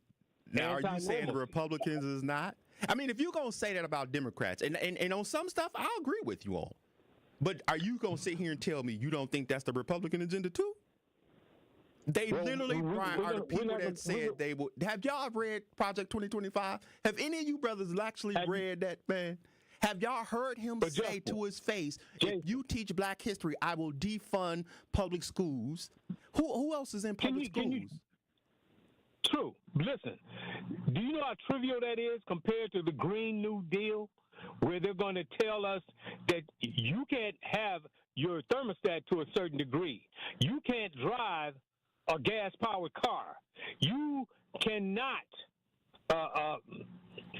now are you saying the Republicans is not? I mean, if you're going to say that about Democrats, and on some stuff, I'll agree with you all. But are you going to sit here and tell me you don't think that's the Republican agenda too? They literally, Brian, are the people that said they would. Have y'all read Project 2025? Have any of you brothers actually read that, man? Have y'all heard him say to his face, if you teach black history, I will defund public schools? Who else is in public schools? True. Listen, do you know how trivial that is compared to the Green New Deal, where they're going to tell us that you can't have your thermostat to a certain degree. You can't drive a gas-powered car. You cannot,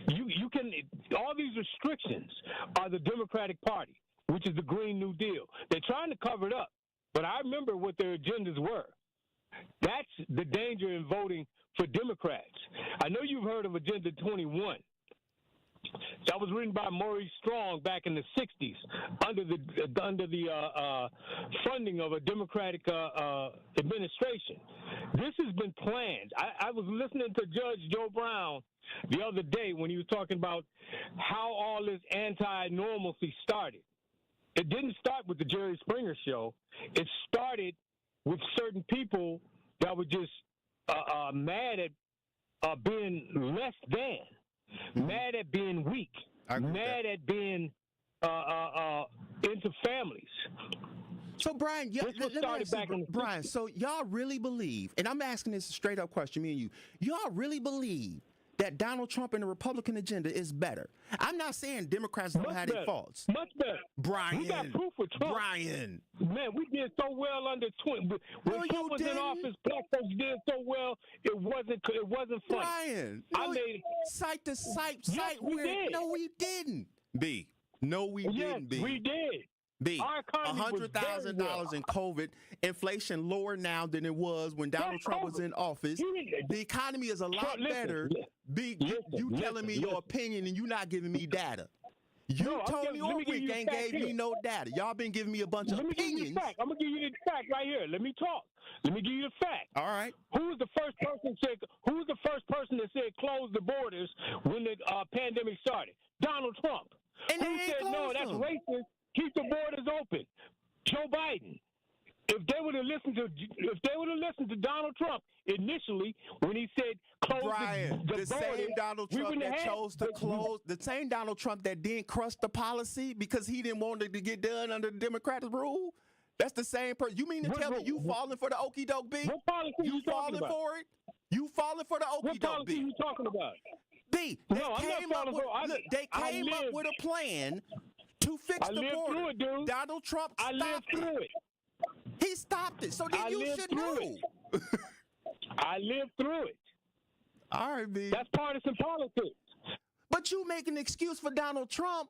you can, all these restrictions are the Democratic Party, which is the Green New Deal. They're trying to cover it up, but I remember what their agendas were. That's the danger in voting for Democrats. I know you've heard of Agenda 21. That was written by Maurice Strong back in the 60s under the funding of a Democratic administration. This has been planned. I was listening to Judge Joe Brown the other day when he was talking about how all this anti-normalcy started. It didn't start with the Jerry Springer show. It started with certain people that were just mad at being less than, mad at being weak, mad at being into families. So, Brian, Brian, so y'all really believe, and I'm asking this a straight up question, me and you, y'all really believe that Donald Trump and the Republican agenda is better? I'm not saying Democrats don't have their faults. Much better. Brian. We got proof with Trump. Brian. Man, we did so well under When Trump was in office, black folks did so well, it wasn't funny. Brian. Cite the site. Yes, we did. No, we didn't. B. No, we didn't, B. we did. $100,000 in COVID, inflation lower now than it was when Donald Trump was in office. The economy is a lot better. You telling me your opinion and you not giving me data. Tony Orwick ain't gave me no data. Y'all been giving me a bunch of opinions. I'm gonna give you the fact right here. Let me talk. Let me give you the fact. All right. Who was the first person that said close the borders when the pandemic started? Donald Trump. And who said no? That's racist. Keep the borders open. Joe Biden. If they would have listened to Donald Trump initially when he said close Brian, the same borders, Donald Trump that chose to close, the same Donald Trump that didn't crush the policy because he didn't want it to get done under the Democratic rule. That's the same person. You mean to tell me you falling for the okie doke B? What policy you falling about? For it? You falling for the okie doke B? What policy you talking about? B, they came up with a plan to fix the border. Donald Trump stopped it. He stopped it. So then you should know. I lived through it. All right, B. That's partisan politics. But you make an excuse for Donald Trump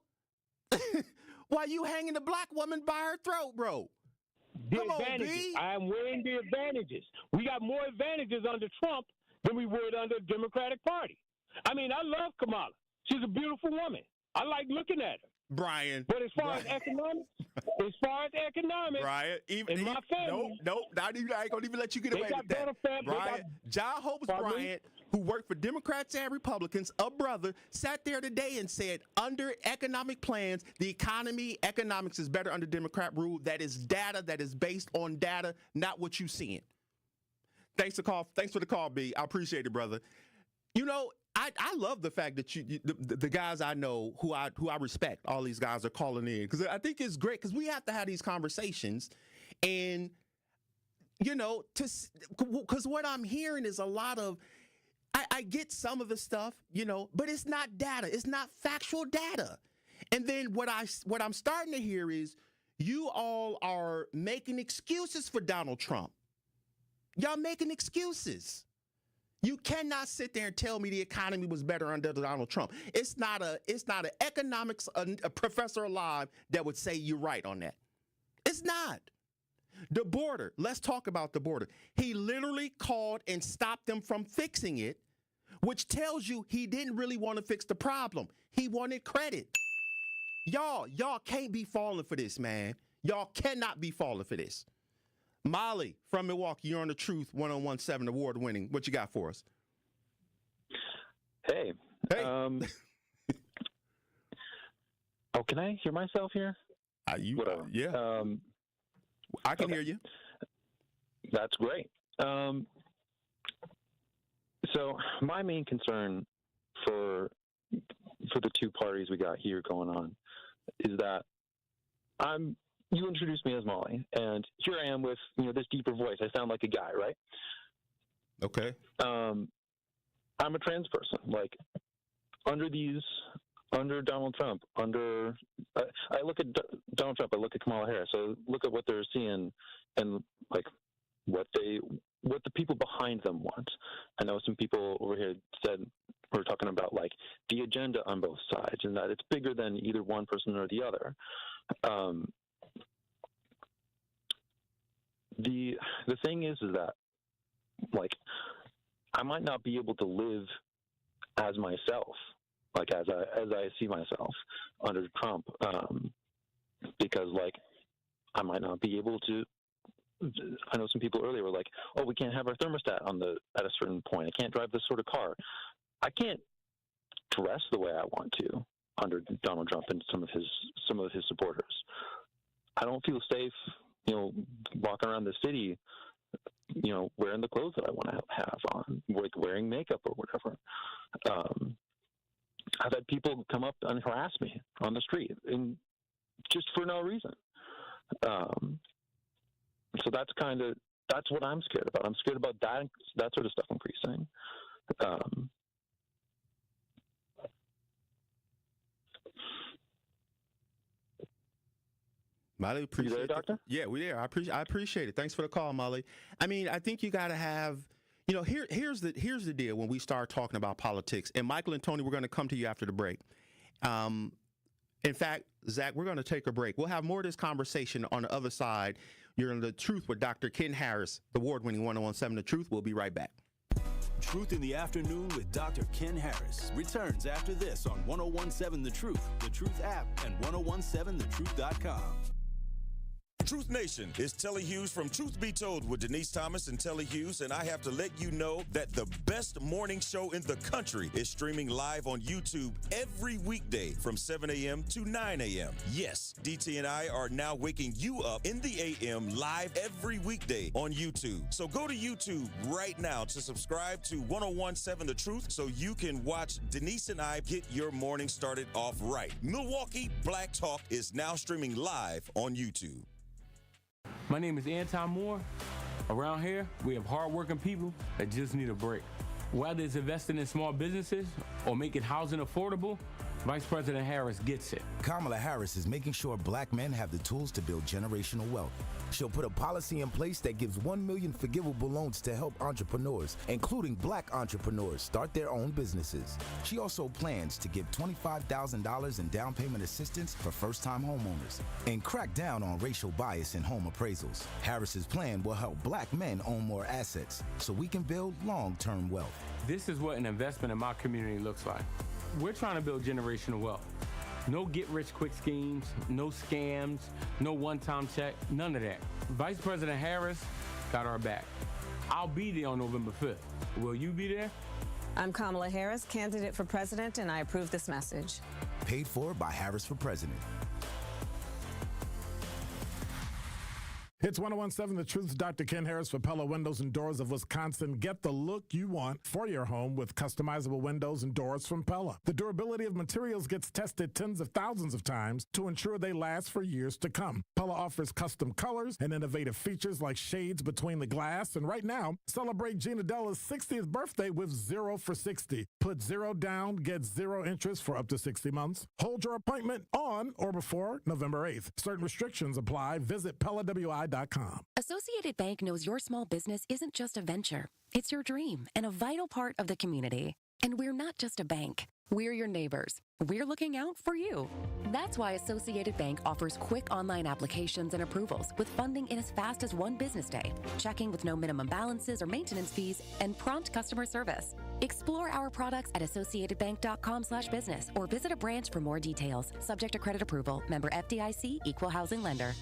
while you hanging the black woman by her throat, bro. The advantages. I am weighing the advantages. We got more advantages under Trump than we would under the Democratic Party. I mean, I love Kamala. She's a beautiful woman. I like looking at her. Brian. But as far as economics, Brian, in my family, I ain't gonna even let you get away with that. Brian, John Hopes Bryant, who worked for Democrats and Republicans, a brother, sat there today and said, under economic plans, the economics is better under Democrat rule. That is data that is based on data, not what you seeing. Thanks for the call, B. I appreciate it, brother. You know, I love the fact that the guys I know who I respect, all these guys are calling in, because I think it's great because we have to have these conversations, and you know, because what I'm hearing is a lot of I get some of the stuff, you know, but it's not data, it's not factual data, and then what I'm starting to hear is you all are making excuses for Donald Trump. Y'all making excuses. You cannot sit there and tell me the economy was better under Donald Trump. It's not an economics a professor alive that would say you're right on that. It's not. The border. Let's talk about the border. He literally called and stopped them from fixing it, which tells you he didn't really want to fix the problem. He wanted credit. Y'all can't be falling for this, man. Y'all cannot be falling for this. Molly from Milwaukee, you're on the Truth 1017 award winning. What you got for us? Hey. Oh, can I hear myself here? Yeah. I can hear you. That's great. So my main concern for the two parties we got here going on is that you introduced me as Molly, and here I am with, this deeper voice. I sound like a guy, right? Okay. I'm a trans person. Like, under Donald Trump, I look at Donald Trump, I look at Kamala Harris, so look at what they're seeing and, like, what the people behind them want. I know some people over here we're talking about, like, the agenda on both sides, and that it's bigger than either one person or the other. The thing is that, like, I might not be able to live as myself, like as I see myself under Trump, because, like, I might not be able to. I know some people earlier were like, "Oh, we can't have our thermostat at a certain point. I can't drive this sort of car. I can't dress the way I want to under Donald Trump and some of his supporters. I don't feel safe, walking around the city, wearing the clothes that I want to have on, like wearing makeup or whatever. I've had people come up and harass me on the street, and just for no reason. So that's what I'm scared about. I'm scared about that sort of stuff increasing. Molly, appreciate it. Doctor? Yeah, we're there. I appreciate it. Thanks for the call, Molly. I mean, I think you got to have, here's the deal when we start talking about politics. And Michael and Tony, we're going to come to you after the break. In fact, Zach, we're going to take a break. We'll have more of this conversation on the other side. You're in The Truth with Dr. Ken Harris, the award-winning 1017 The Truth. We'll be right back. Truth in the Afternoon with Dr. Ken Harris returns after this on 1017 The Truth app, and 1017thetruth.com. Truth Nation, it's Telly Hughes from Truth Be Told with Denise Thomas and Telly Hughes, and I have to let you know that the best morning show in the country is streaming live on YouTube every weekday from 7 a.m. to 9 a.m. Yes, DT and I are now waking you up in the a.m. live every weekday on YouTube. So go to YouTube right now to subscribe to 1017 The Truth so you can watch Denise and I get your morning started off right. Milwaukee Black Talk is now streaming live on YouTube. My name is Anton Moore. Around here, we have hardworking people that just need a break. Whether it's investing in small businesses or making housing affordable, Vice President Harris gets it. Kamala Harris is making sure black men have the tools to build generational wealth. She'll put a policy in place that gives 1 million forgivable loans to help entrepreneurs, including black entrepreneurs, start their own businesses. She also plans to give $25,000 in down payment assistance for first-time homeowners and crack down on racial bias in home appraisals. Harris's plan will help black men own more assets so we can build long-term wealth. This is what an investment in my community looks like. We're trying to build generational wealth. No get-rich-quick schemes, no scams, no one-time check, none of that. Vice President Harris got our back. I'll be there on November 5th. Will you be there? I'm Kamala Harris, candidate for president, and I approve this message. Paid for by Harris for President. It's 1017 The Truth's Dr. Ken Harris for Pella Windows and Doors of Wisconsin. Get the look you want for your home with customizable windows and doors from Pella. The durability of materials gets tested tens of thousands of times to ensure they last for years to come. Pella offers custom colors and innovative features like shades between the glass. And right now, celebrate Gina Della's 60th birthday with 0 for 60. Put 0 down, get 0 interest for up to 60 months. Hold your appointment on or before November 8th. Certain restrictions apply. Visit PellaWI.com. Associated Bank knows your small business isn't just a venture. It's your dream and a vital part of the community. And we're not just a bank. We're your neighbors. We're looking out for you. That's why Associated Bank offers quick online applications and approvals with funding in as fast as 1 business day, checking with no minimum balances or maintenance fees, and prompt customer service. Explore our products at associatedbank.com/business or visit a branch for more details. Subject to credit approval. Member FDIC, Equal Housing Lender.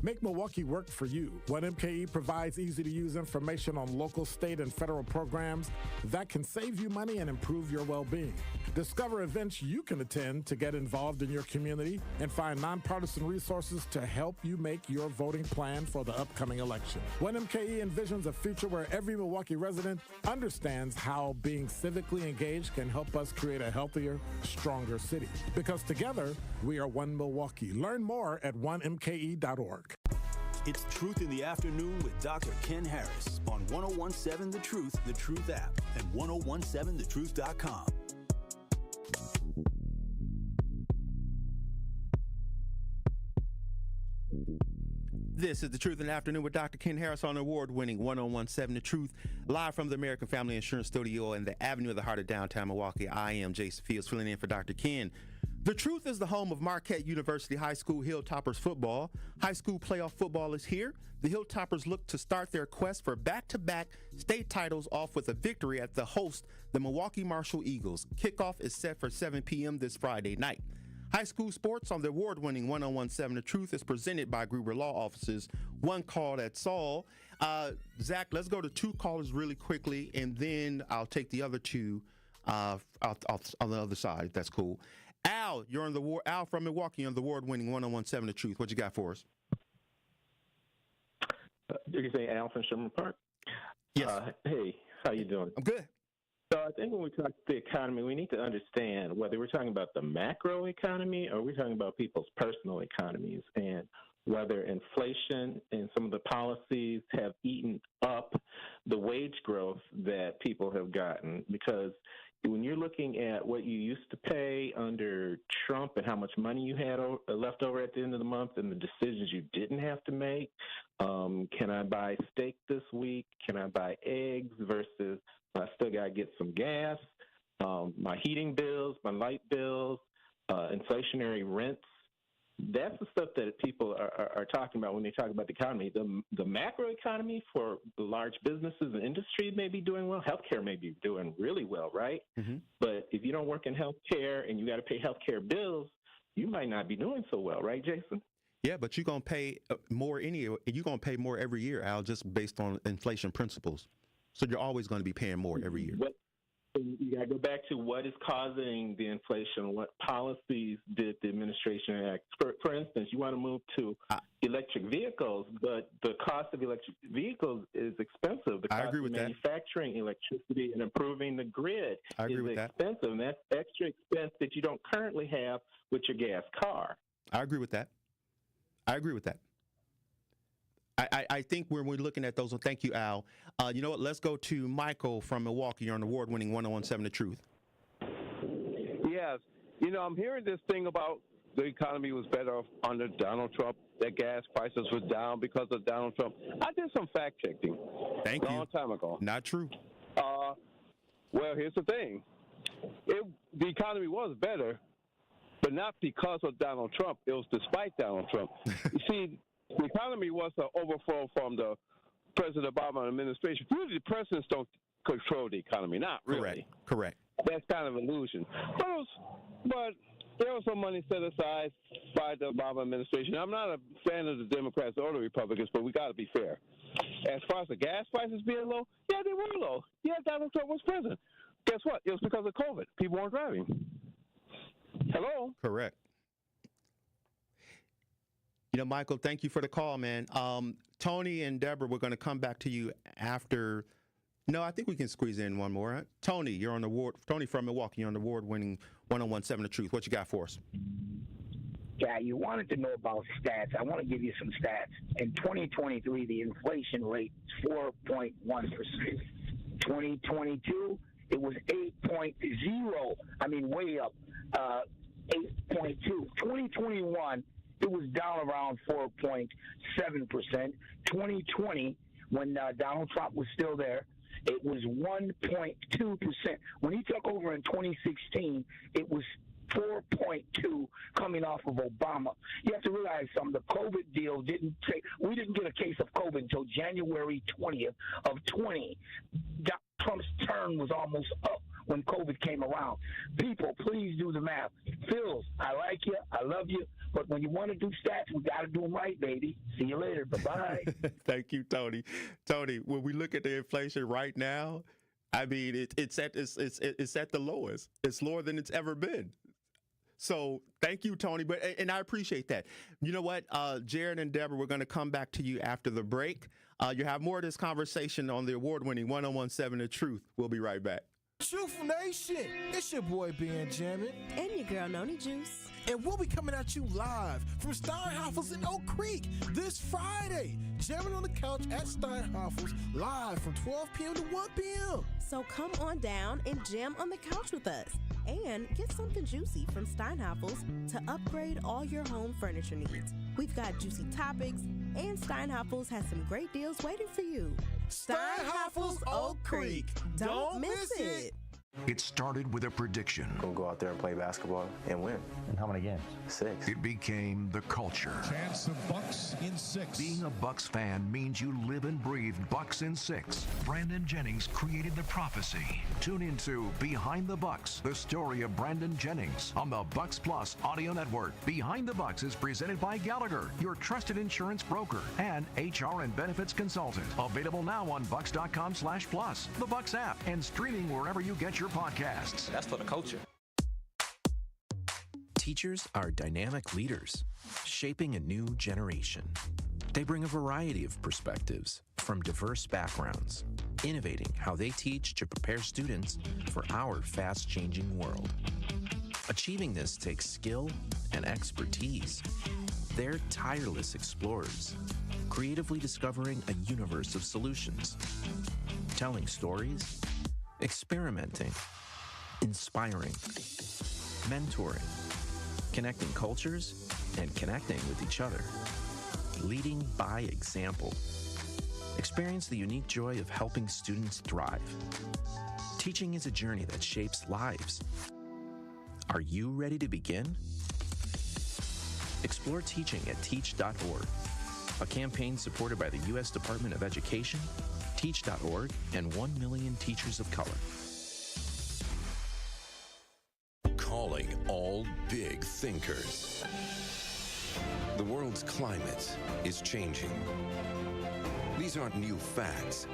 Make Milwaukee work for you. 1MKE provides easy-to-use information on local, state, and federal programs that can save you money and improve your well-being. Discover events you can attend to get involved in your community and find nonpartisan resources to help you make your voting plan for the upcoming election. 1MKE envisions a future where every Milwaukee resident understands how being civically engaged can help us create a healthier, stronger city. Because together, we are one Milwaukee. Learn more at 1mke.org. It's Truth in the Afternoon with Dr. Ken Harris on 1017 The Truth app, and 1017thetruth.com. This is The Truth in the Afternoon with Dr. Ken Harris on award-winning 1017 The Truth, live from the American Family Insurance Studio in the Avenue of the Heart of downtown Milwaukee. I am Jason Fields, filling in for Dr. Ken. The Truth is the home of Marquette University High School Hilltoppers football. High school playoff football is here. The Hilltoppers look to start their quest for back-to-back state titles off with a victory at the host, the Milwaukee Marshall Eagles. Kickoff is set for 7 p.m. this Friday night. High school sports on the award-winning 1017 The Truth is presented by Gruber Law Offices. One call, that's all. Zach, let's go to 2 callers really quickly, and then I'll take the other 2 on the other side. That's cool. Al, you're on the Al from Milwaukee on the award-winning 1017 The Truth. What you got for us? Did you say Al from Sherman Park? Yes. Hey, how you doing? I'm good. So I think when we talk the economy, we need to understand whether we're talking about the macro economy or we're talking about people's personal economies, and whether inflation and some of the policies have eaten up the wage growth that people have gotten. Because when you're looking at what you used to pay under Trump and how much money you had left over at the end of the month and the decisions you didn't have to make, can I buy steak this week? Can I buy eggs versus I still got to get some gas, my heating bills, my light bills, inflationary rents. That's the stuff that people are talking about when they talk about the economy. The macro economy for the large businesses and industry may be doing well. Healthcare may be doing really well, right? Mm-hmm. But if you don't work in healthcare and you got to pay healthcare bills, you might not be doing so well, right, Jason? Yeah, but you're gonna pay more you're gonna pay more every year, Al, just based on inflation principles. So you're always going to be paying more every year. You got to go back to what is causing the inflation. What policies did the administration enact? For instance, you want to move to electric vehicles, but the cost of electric vehicles is expensive. The cost I agree with of manufacturing electricity and improving the grid is expensive, and that's extra expense that you don't currently have with your gas car. I agree with that. I think when we're looking at those, thank you, Al. You know what? Let's go to Michael from Milwaukee. You're on award-winning 101.7 The Truth. Yes. You know, I'm hearing this thing about the economy was better under Donald Trump, that gas prices were down because of Donald Trump. I did some fact-checking a long time ago. Not true. Well, here's the thing. The economy was better, but not because of Donald Trump. It was despite Donald Trump. You see, the economy was an overflow from the President Obama administration. Really, the presidents don't control the economy, not really. Correct. That's kind of an illusion. But there was some money set aside by the Obama administration. I'm not a fan of the Democrats or the Republicans, but we got to be fair. As far as the gas prices being low, yeah, they were low. Yeah, Donald Trump was president. Guess what? It was because of COVID. People weren't driving. Hello? Correct. You know, Michael, thank you for the call, man. Tony and Deborah, we're going to come back to you after. No, I think we can squeeze in one more. Huh? Tony, you're on the award. Tony from Milwaukee, you're on the award-winning 101.7 The Truth. What you got for us? Yeah, you wanted to know about stats. I want to give you some stats. In 2023, the inflation rate is 4.1%. 2022, it was 8.0. I mean, way up, 8.2. 2021. It was down around 4.7%. 2020, when Donald Trump was still there, it was 1.2%. When he took over in 2016, it was 4.2 coming off of Obama. You have to realize something. The COVID deal we didn't get a case of COVID until January 20th of 20. Trump's turn was almost up when COVID came around. People, please do the math. Phil, I like you. I love you. But when you want to do stats, we got to do them right, baby. See you later. Bye-bye. Thank you, Tony. Tony, when we look at the inflation right now, I mean, it's at the lowest. It's lower than it's ever been. So thank you, Tony. And I appreciate that. You know what, Jared and Deborah, we're going to come back to you after the break. You have more of this conversation on the award-winning 101.7 The Truth. We'll be right back. Truthful Nation, it's your boy Benjamin. And your girl Noni Juice. And we'll be coming at you live from Steinhoffel's in Oak Creek this Friday. Jamming on the couch at Steinhoffel's live from 12 p.m. to 1 p.m. So come on down and jam on the couch with us. And get something juicy from Steinhoffel's to upgrade all your home furniture needs. We've got juicy topics, and Steinhoffel's has some great deals waiting for you. Steinhoffel's Oak Creek. Don't miss it. It started with a prediction. We'll go out there and play basketball and win. And how many games? 6. It became the culture. Chance of Bucks in 6. Being a Bucks fan means you live and breathe Bucks in 6. Brandon Jennings created the prophecy. Tune into Behind the Bucks, the story of Brandon Jennings on the Bucks Plus audio network. Behind the Bucks is presented by Gallagher, your trusted insurance broker and HR and benefits consultant. Available now on bucks.com/plus, the Bucks app, and streaming wherever you get your podcasts. That's for the culture. Teachers are dynamic leaders, shaping a new generation. They bring a variety of perspectives from diverse backgrounds, innovating how they teach to prepare students for our fast-changing world. Achieving this takes skill and expertise. They're tireless explorers, creatively discovering a universe of solutions, telling stories, experimenting, inspiring, mentoring, connecting cultures, and connecting with each other. Leading by example. Experience the unique joy of helping students thrive. Teaching is a journey that shapes lives. Are you ready to begin? Explore teaching at teach.org, a campaign supported by the U.S. Department of Education, Teach.org, and 1 million teachers of color. Calling all big thinkers. The world's climate is changing. These aren't new facts,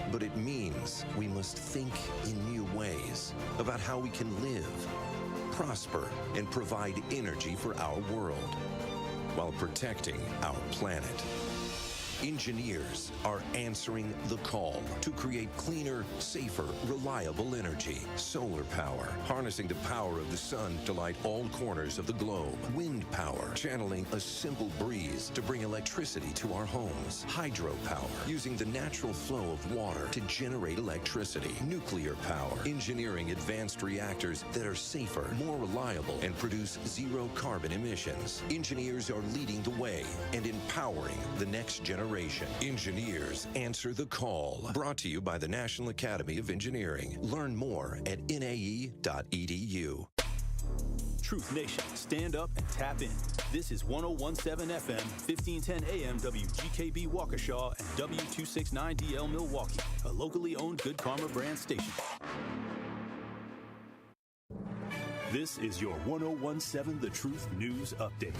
but it means we must think in new ways about how we can live, prosper, and provide energy for our world while protecting our planet. Engineers are answering the call to create cleaner, safer, reliable energy. Solar power, harnessing the power of the sun to light all corners of the globe. Wind power, channeling a simple breeze to bring electricity to our homes. Hydropower, using the natural flow of water to generate electricity. Nuclear power, engineering advanced reactors that are safer, more reliable, and produce zero carbon emissions. Engineers are leading the way and empowering the next generation. Engineers answer the call. Brought to you by the National Academy of Engineering. Learn more at nae.edu. Truth Nation, stand up and tap in. This is 1017 FM, 1510 AM WGKB Waukesha and W269DL Milwaukee, a locally owned Good Karma brand station. This is your 1017 The Truth News Update.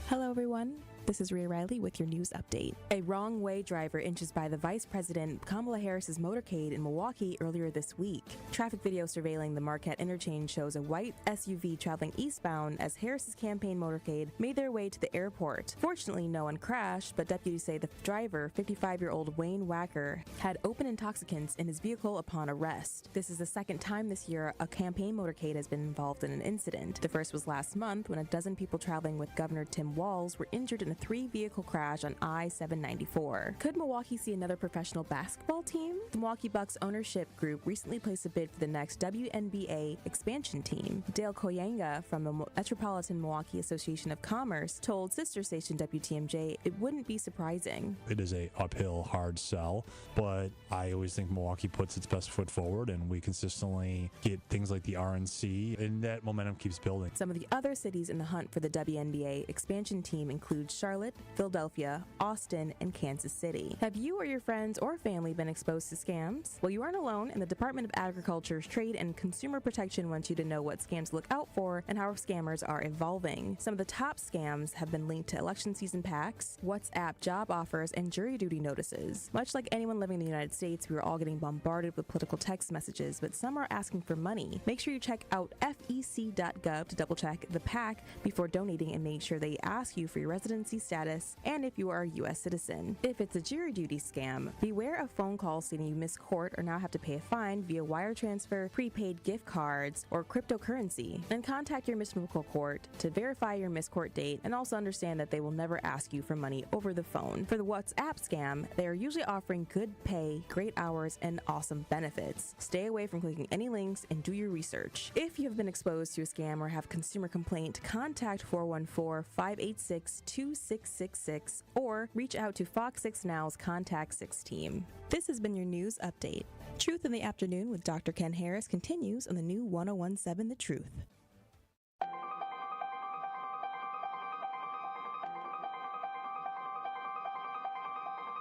Hello, everyone. This is Rhea Riley with your news update. A wrong-way driver inches by the Vice President Kamala Harris's motorcade in Milwaukee earlier this week. Traffic video surveilling the Marquette interchange shows a white SUV traveling eastbound as Harris's campaign motorcade made their way to the airport. Fortunately, no one crashed, but deputies say the driver, 55-year-old Wayne Wacker, had open intoxicants in his vehicle upon arrest. This is the second time this year a campaign motorcade has been involved in an incident. The first was last month when a dozen people traveling with Governor Tim Walz were injured in a 3-vehicle crash on I-794. Could Milwaukee see another professional basketball team? The Milwaukee Bucks ownership group recently placed a bid for the next WNBA expansion team. Dale Koyanga from the Metropolitan Milwaukee Association of Commerce told sister station WTMJ it wouldn't be surprising. It is a uphill, hard sell, but I always think Milwaukee puts its best foot forward, and we consistently get things like the RNC, and that momentum keeps building. Some of the other cities in the hunt for the WNBA expansion team include Charlotte, Philadelphia, Austin, and Kansas City. Have you or your friends or family been exposed to scams? Well, you aren't alone, and the Department of Agriculture's Trade and Consumer Protection wants you to know what scams to look out for and how scammers are evolving. Some of the top scams have been linked to election season packs, WhatsApp job offers, and jury duty notices. Much like anyone living in the United States, we are all getting bombarded with political text messages, but some are asking for money. Make sure you check out fec.gov to double-check the pack before donating and make sure they ask you for your residency status and if you are a U.S. citizen. If it's a jury duty scam, beware of phone calls stating you missed court or now have to pay a fine via wire transfer, prepaid gift cards, or cryptocurrency. And contact your missed court to verify your missed court date, and also understand that they will never ask you for money over the phone. For the WhatsApp scam, they are usually offering good pay, great hours, and awesome benefits. Stay away from clicking any links and do your research. If you have been exposed to a scam or have a consumer complaint, contact 414-586-2666 or reach out to Fox 6 Now's Contact 6 team. This has been your news update. Truth in the Afternoon with Dr. Ken Harris continues on the new 1017 The Truth.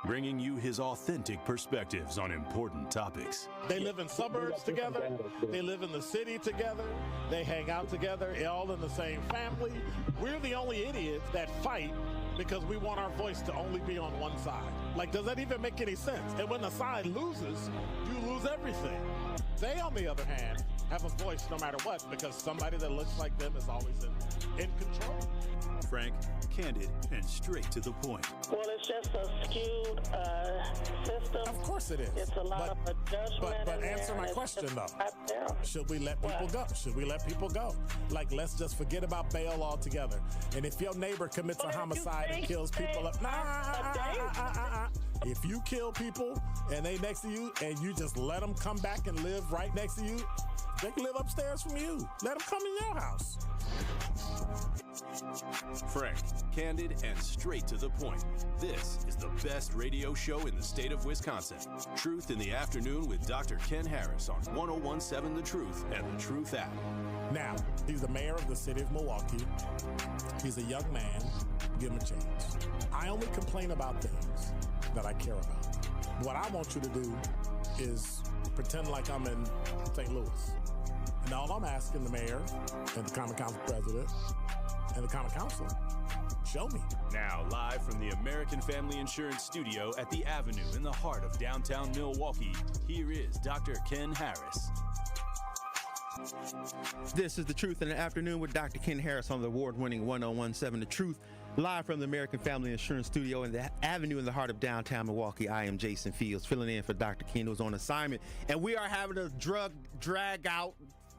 Bringing you his authentic perspectives on important topics. They live in suburbs together. They live in the city together. They hang out together, all in the same family. We're the only idiots that fight because we want our voice to only be on one side. Like, does that even make any sense? And when the side loses, you lose everything. They, on the other hand, have a voice no matter what because somebody that looks like them is always in control. Frank, candid, and straight to the point. Well, it's just a skewed system. Of course it is. It's a lot of judgment. But answer my question, though. Should we let people go? Should we let people go? Like, let's just forget about bail altogether. And if your neighbor commits a homicide and kills people up, if you kill people and they next to you and you just let them come back and live right next to you, They can live upstairs from you. Let them come in your house. Frank, candid, and straight to the point. This is the best radio show in the state of Wisconsin. Truth in the Afternoon with Dr. Ken Harris on 1017 The Truth and The Truth app. Now, he's the mayor of the city of Milwaukee. He's a young man. Give him a chance. I only complain about things that I care about. What I want you to do is pretend like I'm in St. Louis. And all I'm asking the mayor and the Common Council president and the Common Council, show me. Now, live from the American Family Insurance Studio at the Avenue in the heart of downtown Milwaukee, here is Dr. Ken Harris. This is The Truth in the Afternoon with Dr. Ken Harris on the award-winning 1017 The Truth, live from the American Family Insurance Studio in the Avenue in the heart of downtown Milwaukee. I am Jason Fields, filling in for Dr. Ken, who's on assignment, and we are having a drag-out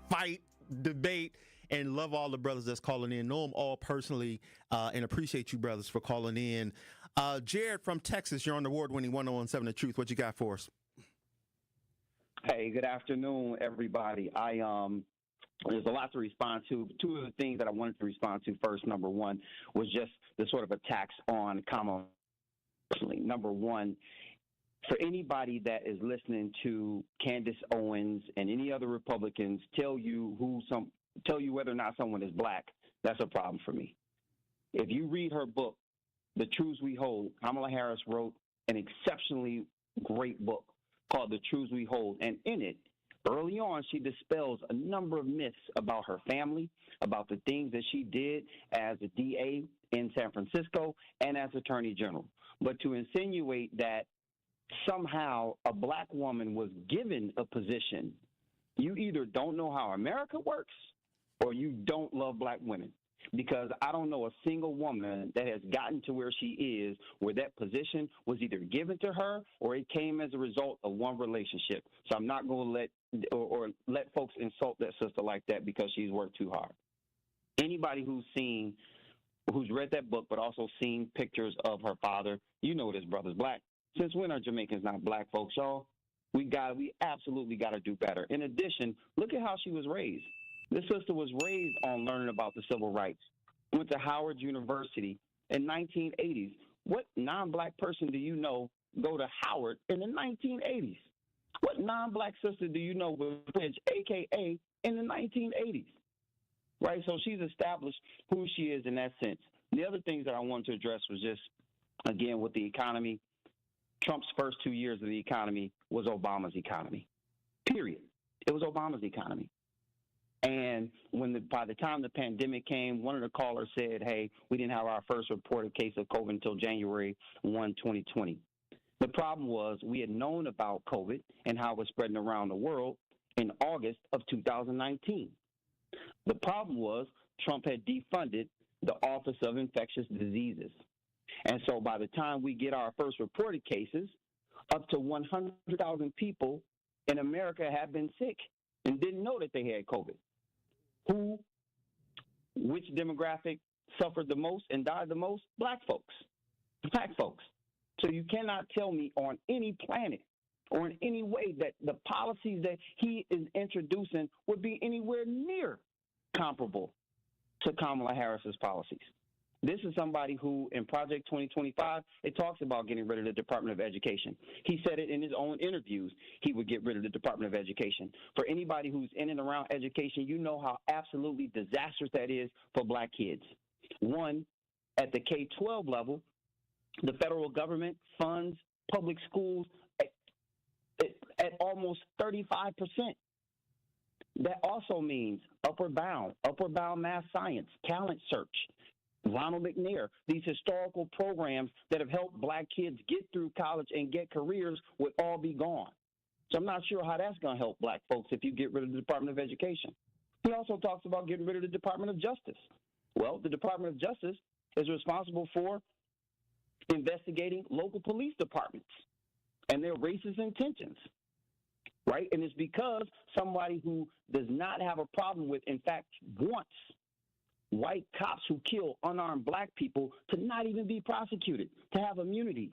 fight, debate, and love all the brothers that's calling in. Know them all personally, and appreciate you brothers for calling in. Jared from Texas, you're on the award-winning 1017 The Truth. What you got for us? Hey, good afternoon, everybody. There's a lot to respond to. Two of the things that I wanted to respond to first, number one, was just the sort of attacks on Kamala. Number one, for anybody that is listening to Candace Owens and any other Republicans tell you whether or not someone is black, that's a problem for me. If you read her book, The Truths We Hold, Kamala Harris wrote an exceptionally great book called The Truths We Hold. And in it, early on, she dispels a number of myths about her family, about the things that she did as a DA in San Francisco and as Attorney General. But to insinuate that somehow a black woman was given a position, you either don't know how America works or you don't love black women. Because I don't know a single woman that has gotten to where she is, where that position was either given to her or it came as a result of one relationship. So I'm not going to let folks insult that sister like that because she's worked too hard. Anybody who's read that book, but also seen pictures of her father, you know this brother's black. Since when are Jamaicans not black folks, y'all? We absolutely got to do better. In addition, look at how she was raised. This sister was raised on learning about the civil rights. Went to Howard University in 1980s. What non-black person do you know go to Howard in the 1980s? What non-black sister do you know with Bridge, a.k.a. in the 1980s? Right? So she's established who she is in that sense. The other things that I wanted to address was just, again, with the economy. Trump's first 2 years of the economy was Obama's economy. Period. It was Obama's economy. And by the time the pandemic came, one of the callers said, hey, we didn't have our first reported case of COVID until January 1, 2020. The problem was we had known about COVID and how it was spreading around the world in August of 2019. The problem was Trump had defunded the Office of Infectious Diseases. And so by the time we get our first reported cases, up to 100,000 people in America have been sick and didn't know that they had COVID. Which demographic suffered the most and died the most? Black folks. Black folks. So you cannot tell me on any planet or in any way that the policies that he is introducing would be anywhere near comparable to Kamala Harris's policies. This is somebody who, in Project 2025, it talks about getting rid of the Department of Education. He said it in his own interviews. He would get rid of the Department of Education. For anybody who's in and around education, you know how absolutely disastrous that is for black kids. One, at the K-12 level, the federal government funds public schools at almost 35%. That also means Upward Bound Math Science, Talent Search, Ronald McNair, these historical programs that have helped black kids get through college and get careers would all be gone. So I'm not sure how that's going to help black folks if you get rid of the Department of Education. He also talks about getting rid of the Department of Justice. Well, the Department of Justice is responsible for investigating local police departments and their racist intentions, right? And it's because somebody who does not have a problem with, in fact, wants white cops who kill unarmed black people to not even be prosecuted, to have immunity.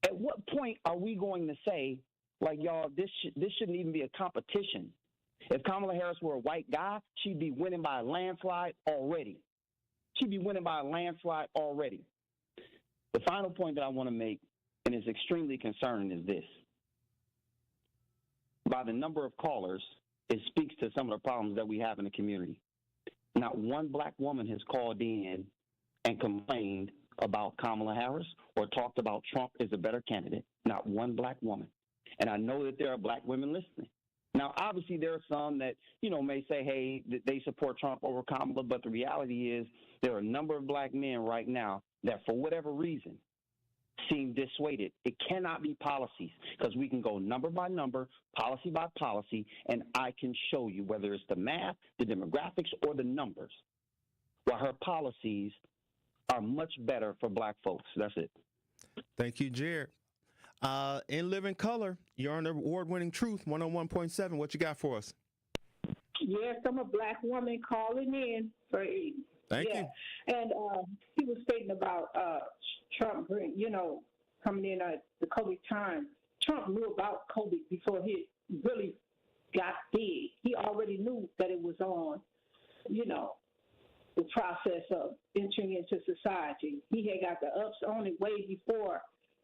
At what point are we going to say Like, y'all, this shouldn't even be a competition. If Kamala Harris were a white guy, she'd be winning by a landslide already. She'd be winning by a landslide already. The final point that I want to make, and is extremely concerning, is this. By the number of callers, it speaks to some of the problems that we have in the community. Not one black woman has called in and complained about Kamala Harris or talked about Trump as a better candidate. Not one black woman. And I know that there are black women listening. Now, obviously, there are some that, may say, hey, that they support Trump over Kamala, but the reality is there are a number of black men right now that, for whatever reason, seem dissuaded. It cannot be policies, because we can go number by number, policy by policy, and I can show you whether it's the math, the demographics, or the numbers, while her policies are much better for black folks. That's it. Thank you, Jared. In Living Color, you're on the award-winning Truth 101.7. What you got for us? Yes, I'm a black woman calling in for Thank you. And he was stating about Trump, coming in at the COVID time. Trump knew about COVID before he really got big. He already knew that it was on, the process of entering into society. He had got the ups on it way before,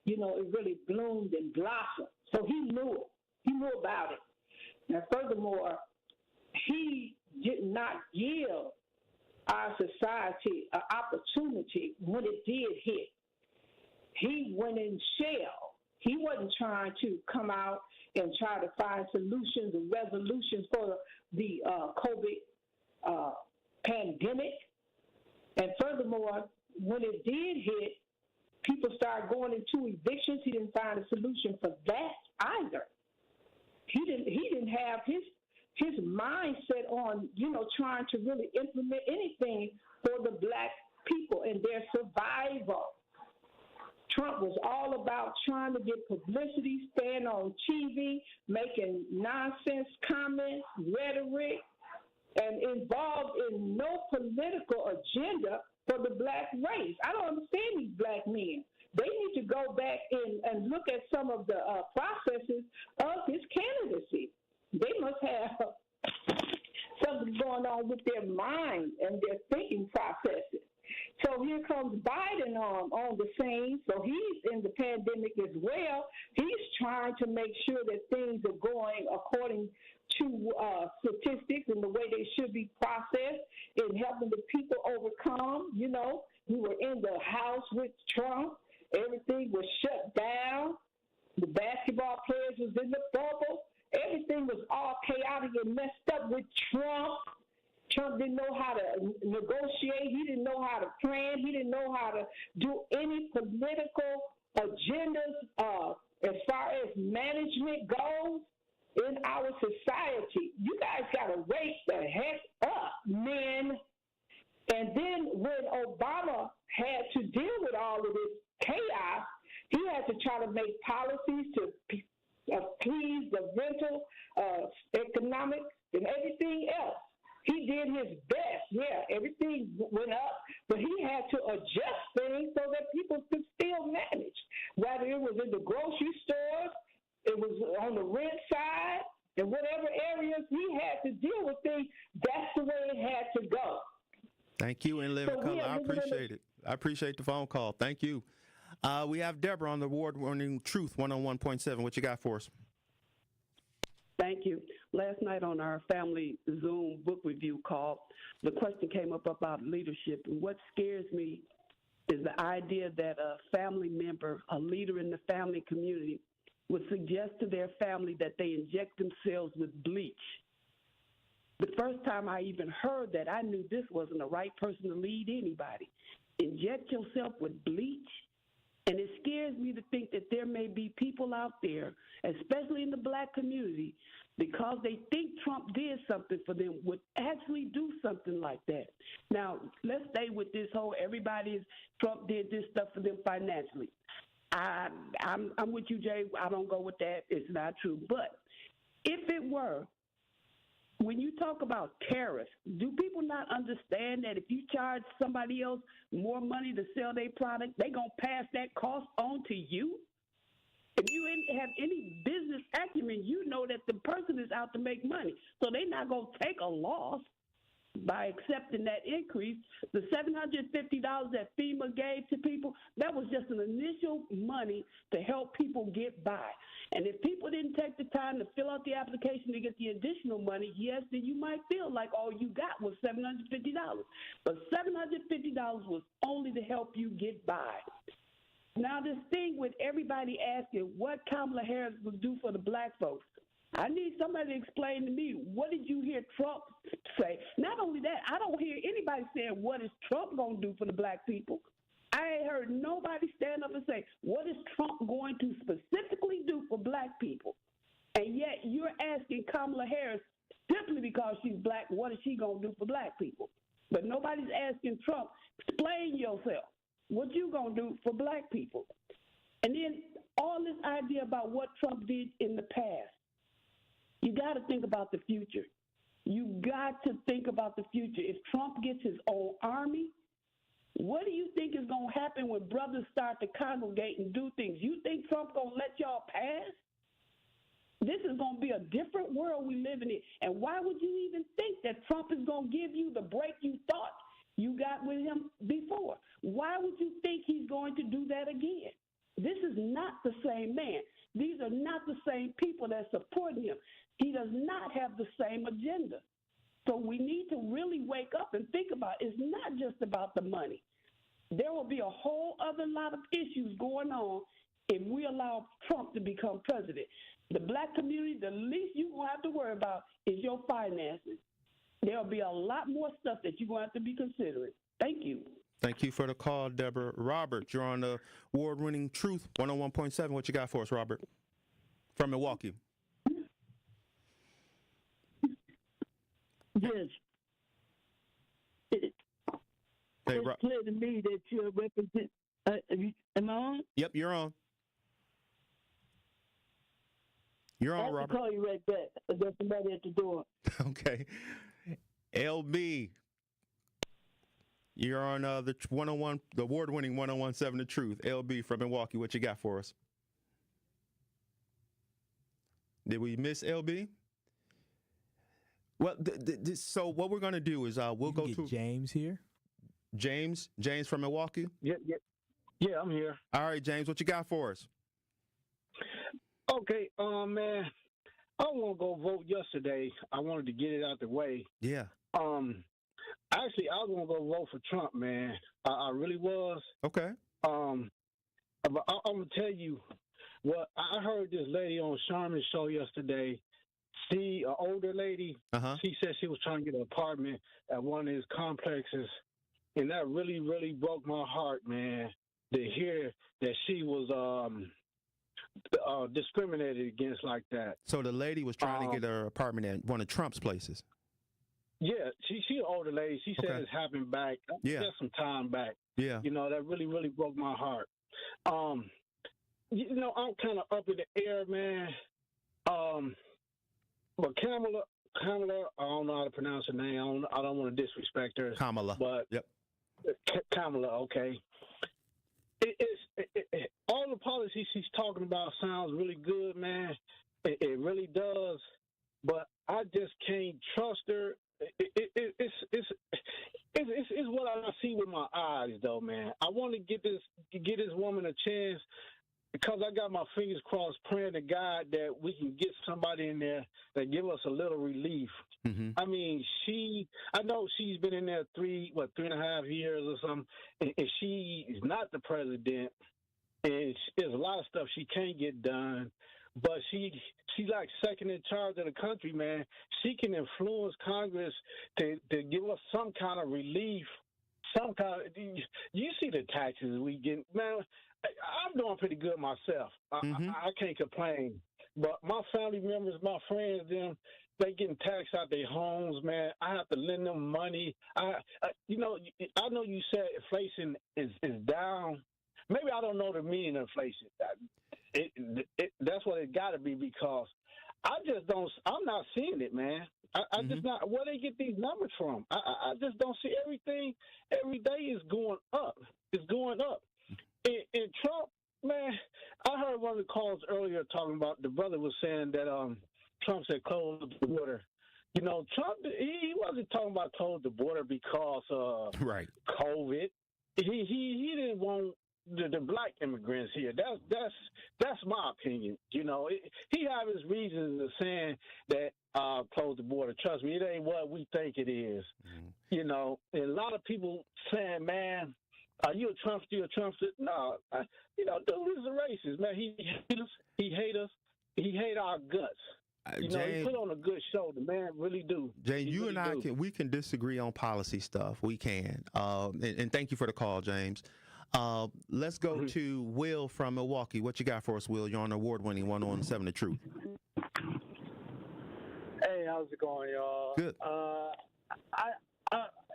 it really bloomed and blossomed. So he knew it. He knew about it. And furthermore, he did not give our society an opportunity when it did hit. He went in shell. He wasn't trying to come out and try to find solutions and resolutions for the COVID pandemic. And furthermore, when it did hit, people started going into evictions. He didn't find a solution for that either. He didn't have his mindset on, trying to really implement anything for the black people and their survival. Trump was all about trying to get publicity, stand on TV, making nonsense comments, rhetoric, and involved in no political agenda for the black race. I don't understand these black men. They need to go back and look at some of the processes of his candidacy. They must have something going on with their mind and their thinking processes. So here comes Biden on the scene. So he's in the pandemic as well. He's trying to make sure that things are going according to statistics and the way they should be processed in helping the people overcome. We were in the house with Trump. Everything was shut down. The basketball players was in the bubble. Everything was all chaotic and messed up with Trump. Trump didn't know how to negotiate. He didn't know how to plan. He didn't know how to do any political agendas as far as management goes in our society. You guys got to wake the heck up, men. And then when Obama had to deal with all of this chaos, he had to try to make policies to please the rental, economic, and everything else. He did his best. Yeah, everything went up, but he had to adjust things so that people could still manage. Whether it was in the grocery stores, it was on the rent side, and whatever areas he had to deal with things, that's the way it had to go. Thank you, In Living Color. I appreciate it. I appreciate the phone call. Thank you. We have Deborah on the award-winning Truth 101.7. What you got for us? Thank you. Last night on our family Zoom book review call, the question came up about leadership. And what scares me is the idea that a family member, a leader in the family community, would suggest to their family that they inject themselves with bleach. The first time I even heard that, I knew this wasn't the right person to lead anybody. Inject yourself with bleach? And it scares me to think that there may be people out there, especially in the black community, because they think Trump did something for them, would actually do something like that. Now, let's stay with this whole Trump did this stuff for them financially. I'm with you, Jay. I don't go with that. It's not true. But if it were, when you talk about tariffs, do people not understand that if you charge somebody else more money to sell their product, they're going to pass that cost on to you? If you have any business acumen, you know that the person is out to make money. So they're not going to take a loss by accepting that increase. The $750 that FEMA gave to people, that was just an initial money to help people get by. And if people didn't take the time to fill out the application to get the additional money, yes, then you might feel like all you got was $750. But $750 was only to help you get by. Now, this thing with everybody asking what Kamala Harris will do for the black folks, I need somebody to explain to me, what did you hear Trump say? Not only that, I don't hear anybody saying, what is Trump going to do for the black people? I ain't heard nobody stand up and say, what is Trump going to specifically do for black people? And yet you're asking Kamala Harris, simply because she's black, what is she going to do for black people? But nobody's asking Trump, explain yourself. What you going to do for black people? And then all this idea about what Trump did in the past. You got to think about the future. You got to think about the future. If Trump gets his own army, what do you think is going to happen when brothers start to congregate and do things? You think Trump going to let y'all pass? This is going to be a different world we live in. And why would you even think that Trump is going to give you the break you thought you got with him before? Why would you think he's going to do that again? This is not the same man. These are not the same people that support him. He does not have the same agenda. So we need to really wake up and think about it. It's not just about the money. There will be a whole other lot of issues going on if we allow Trump to become president. The black community, the least you're going to have to worry about is your finances. There'll be a lot more stuff that you're going to have to be considering. Thank you. Thank you for the call, Deborah. Robert, you're on the award-winning Truth 101.7. What you got for us, Robert? From Milwaukee. Yes. It's clear to me that you're represent. Am I on? Yep, you're on. You're on, Robert. I'll call you right back. There's somebody at the door. Okay. LB, you're on the 101, the award-winning 101.7 The Truth. LB from Milwaukee, what you got for us? Did we miss LB? Well, so what we're going to do is we'll go to James here. James from Milwaukee? Yeah, I'm here. All right, James, what you got for us? Okay, man, I want to go vote yesterday. I wanted to get it out the way. Yeah. Actually, I was going to go vote for Trump, man. I really was. Okay. But I'm going to tell you what I heard this lady on Sharman's show yesterday. She, an older lady, she said she was trying to get an apartment at one of his complexes. And that really, really broke my heart, man, to hear that she was discriminated against like that. So the lady was trying to get her apartment at one of Trump's places. Yeah, she's an older lady. She said it's happened back just some time back. Yeah. You know, that really, really broke my heart. You know, I'm kind of up in the air, man. But Kamala, I don't know how to pronounce her name. I don't want to disrespect her. Kamala. But Kamala, okay. All the policies she's talking about sounds really good, man. It really does. But I just can't trust her. It's what I see with my eyes, though, man. I want to get this woman a chance because I got my fingers crossed, praying to God that we can get somebody in there that give us a little relief. Mm-hmm. I mean, I know she's been in there 3.5 years or something, and she is not the president, and there's a lot of stuff she can't get done. But she's like second in charge of the country, man. She can influence Congress to give us some kind of relief, some kind of. You see the taxes we get, man. I'm doing pretty good myself. I can't complain. But my family members, my friends, they getting taxed out their homes, man. I have to lend them money. I know you said inflation is down. Maybe I don't know the meaning of inflation. That's what it got to be because I just don't. I'm not seeing it, man. I just not. Where they get these numbers from? I just don't see everything. Every day is going up. It's going up. And Trump, Man, I heard one of the calls earlier talking about the brother was saying that Trump said close the border. You know, Trump, he wasn't talking about close the border because of COVID. He didn't want the black immigrants here. That's my opinion. You know, he have his reasons of saying that close the border. Trust me, it ain't what we think it is. You know, and a lot of people saying, man, are you a Trumpster? You a Trumpster? No, you know, dude is a racist, man. He hate us. He hate us. He hate our guts. You know, he put on a good show. The man really do. James, you and I can disagree on policy stuff. We can. And thank you for the call, James. Let's go to Will from Milwaukee. What you got for us, Will? You're on award-winning 101.7 The Truth. Hey, how's it going, y'all? Good.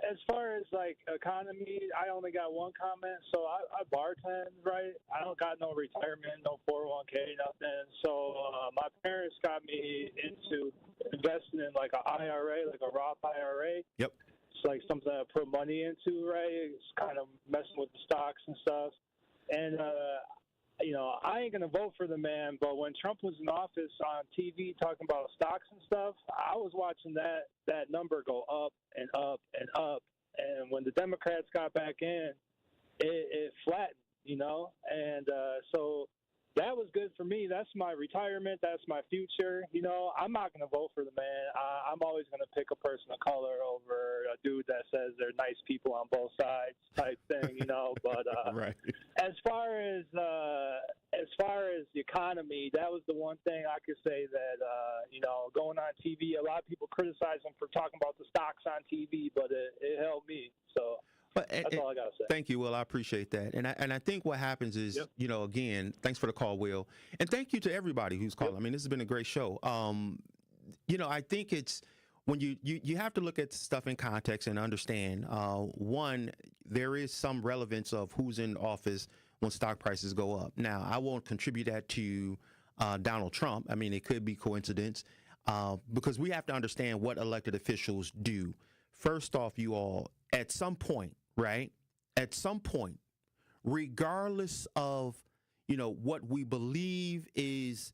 As far as like economy, I only got one comment. So I bartend, right? I don't got no retirement, no 401k, nothing. So my parents got me into investing in like an IRA, like a Roth IRA. Yep. It's like something I put money into, right? It's kind of messing with the stocks and stuff. And you know, I ain't gonna vote for the man, but when Trump was in office on TV talking about stocks and stuff, I was watching that number go up and up and up. And when the Democrats got back in, it flattened, you know. And so that was good for me. That's my retirement. That's my future. You know, I'm not going to vote for the man. I'm always going to pick a person of color over a dude that says they're nice people on both sides type thing, you know. But right. As far as the economy, that was the one thing I could say that, you know, going on TV, a lot of people criticize him for talking about the stocks on TV, but it helped me. So that's all I got to say. Thank you, Will. I appreciate that. And I think what happens is, you know, again, thanks for the call, Will. And thank you to everybody who's calling. I mean, this has been a great show. You know, I think it's when you have to look at stuff in context and understand, one, there is some relevance of who's in office when stock prices go up. Now, I won't contribute that to Donald Trump. I mean, it could be coincidence because we have to understand what elected officials do. First off, you all, at some point, right? At some point, regardless of, you know, what we believe is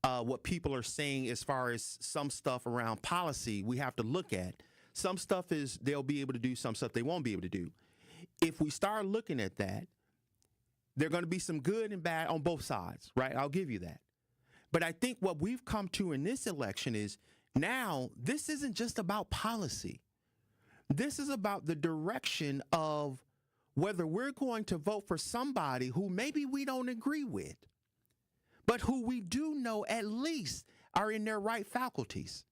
what people are saying as far as some stuff around policy, we have to look at. Some stuff is they'll be able to do, some stuff they won't be able to do. If we start looking at that, there are going to be some good and bad on both sides, right? I'll give you that. But I think what we've come to in this election is now this isn't just about policy. This is about the direction of whether we're going to vote for somebody who maybe we don't agree with, but who we do know at least are in their right faculties.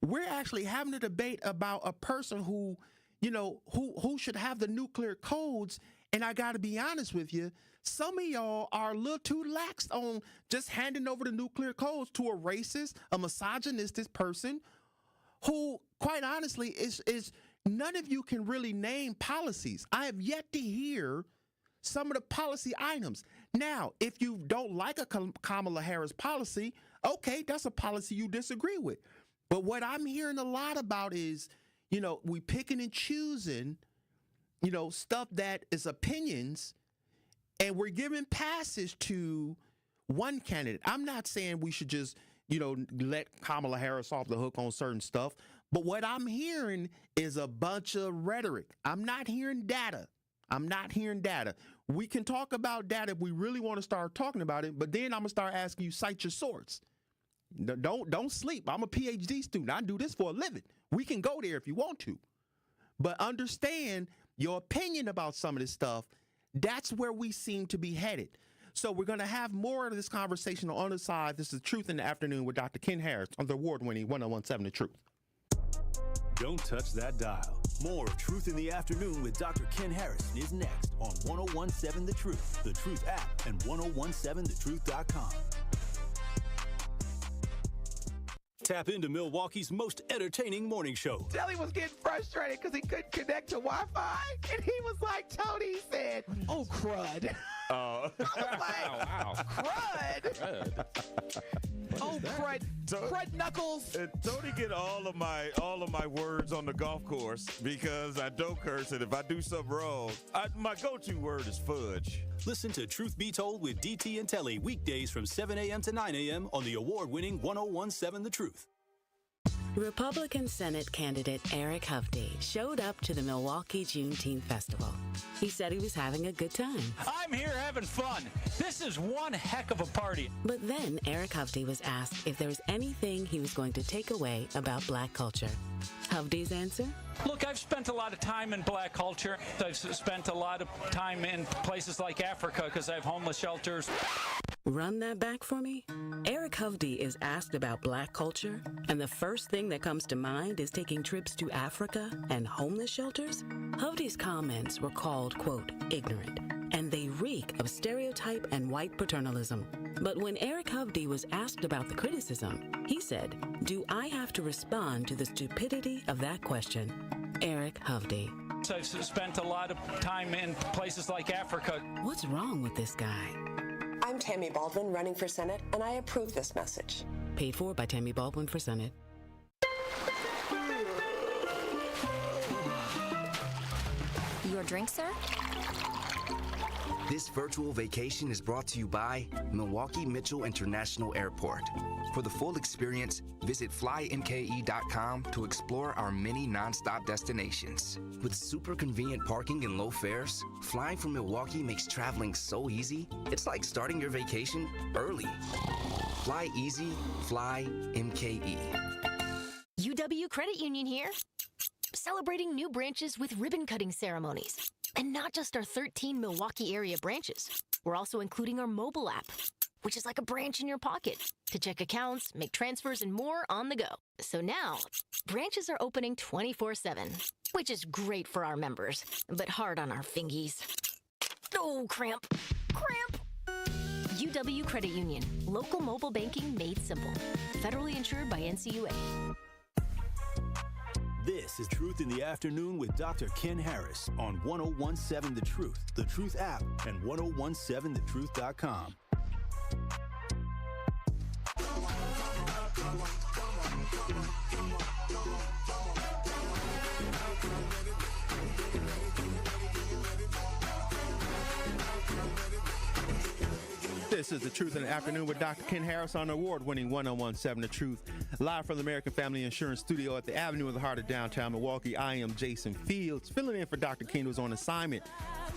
We're actually having a debate about a person who, you know, who should have the nuclear codes. And I got to be honest with you, some of y'all are a little too lax on just handing over the nuclear codes to a racist, a misogynistic person who, quite honestly, is none of you can really name policies. I have yet to hear some of the policy items. Now, if you don't like a Kamala Harris policy, okay, that's a policy you disagree with. But what I'm hearing a lot about is, you know, we picking and choosing, you know, stuff that is opinions, and we're giving passage to one candidate. I'm not saying we should just, you know, let Kamala Harris off the hook on certain stuff. But what I'm hearing is a bunch of rhetoric. I'm not hearing data. We can talk about data if we really want to start talking about it, but then I'm going to start asking you, cite your source. Don't sleep. I'm a PhD student. I do this for a living. We can go there if you want to. But understand your opinion about some of this stuff. That's where we seem to be headed. So we're going to have more of this conversation on the side. This is Truth in the Afternoon with Dr. Ken Harris on the award-winning 101.7 The Truth. Don't touch that dial. More of Truth in the Afternoon with Dr. Ken Harris is next on 101.7 The Truth, The Truth app, and 1017thetruth.com. Tap into Milwaukee's most entertaining morning show. Jelly was getting frustrated because he couldn't connect to Wi-Fi, and he was like, Tony said, oh, crud. I was like, wow. crud? Oh, Fred Knuckles. Tony get all of my words on the golf course because I don't curse, and if I do something wrong, my go-to word is fudge. Listen to Truth Be Told with DT and Telly weekdays from 7 a.m. to 9 a.m. on the award-winning 1017 The Truth. Republican Senate candidate Eric Hovde showed up to the Milwaukee Juneteenth Festival. He said he was having a good time. I'm here having fun. This is one heck of a party. But then Eric Hovde was asked if there was anything he was going to take away about black culture. Hovde's answer? Look, I've spent a lot of time in black culture. I've spent a lot of time in places like Africa because I have homeless shelters. Run that back for me? Eric Hovde is asked about black culture, and the first thing that comes to mind is taking trips to Africa and homeless shelters? Hovde's comments were called, quote, ignorant, and they reek of stereotype and white paternalism. But when Eric Hovde was asked about the criticism, he said, do I have to respond to the stupidity of that question? Eric Hovde. I've spent a lot of time in places like Africa. What's wrong with this guy? I'm Tammy Baldwin, running for Senate, and I approve this message. Paid for by Tammy Baldwin for Senate. Your drink, sir? This virtual vacation is brought to you by Milwaukee Mitchell International Airport. For the full experience, visit flymke.com to explore our many nonstop destinations. With super convenient parking and low fares, flying from Milwaukee makes traveling so easy, it's like starting your vacation early. Fly easy, fly MKE. UW Credit Union here. Celebrating new branches with ribbon-cutting ceremonies. And not just our 13 Milwaukee area branches. We're also including our mobile app, which is like a branch in your pocket to check accounts, make transfers, and more on the go. So now, branches are opening 24/7, which is great for our members, but hard on our fingies. Oh, cramp. Cramp! UW Credit Union. Local mobile banking made simple. Federally insured by NCUA. This is Truth in the Afternoon with Dr. Ken Harris on 1017 The Truth app, and 1017thetruth.com. This is The Truth in the Afternoon with Dr. Ken Harris on the award-winning 1017 The Truth. Live from the American Family Insurance Studio at the Avenue in the heart of downtown Milwaukee, I am Jason Fields, filling in for Dr. Ken, who's on assignment.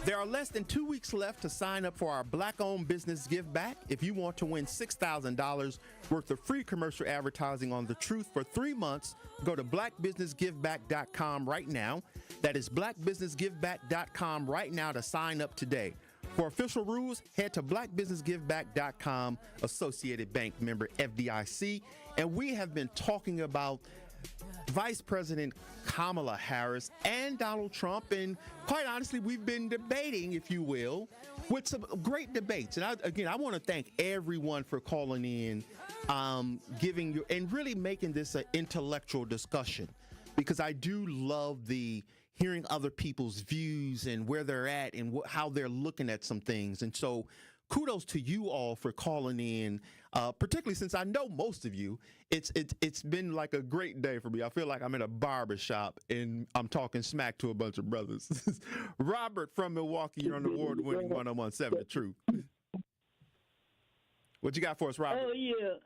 There are less than 2 weeks left to sign up for our Black-Owned Business Give Back. If you want to win $6,000 worth of free commercial advertising on The Truth for 3 months, go to blackbusinessgiveback.com right now. That is blackbusinessgiveback.com right now to sign up today. For official rules, head to blackbusinessgiveback.com, Associated Bank member FDIC. And we have been talking about Vice President Kamala Harris and Donald Trump. And quite honestly, we've been debating, if you will, with some great debates. And I want to thank everyone for calling in, giving you, and really making this an intellectual discussion, because I do love the hearing other people's views and where they're at and how they're looking at some things. And so kudos to you all for calling in, particularly since I know most of you. It's been like a great day for me. I feel like I'm in a barber shop and I'm talking smack to a bunch of brothers. Robert from Milwaukee, you're on the award-winning 1017 The Truth. What you got for us, Robert? Oh, yeah.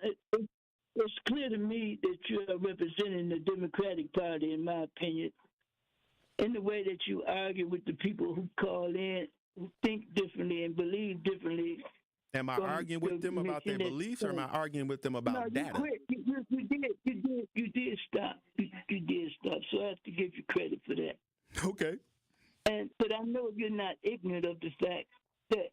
It's clear to me that you're representing the Democratic Party, in my opinion, in the way that you argue with the people who call in, who think differently and believe differently. Am I arguing with them about their beliefs, or am I arguing with them about data? You did stop. You did stop. So I have to give you credit for that. Okay. But I know you're not ignorant of the fact that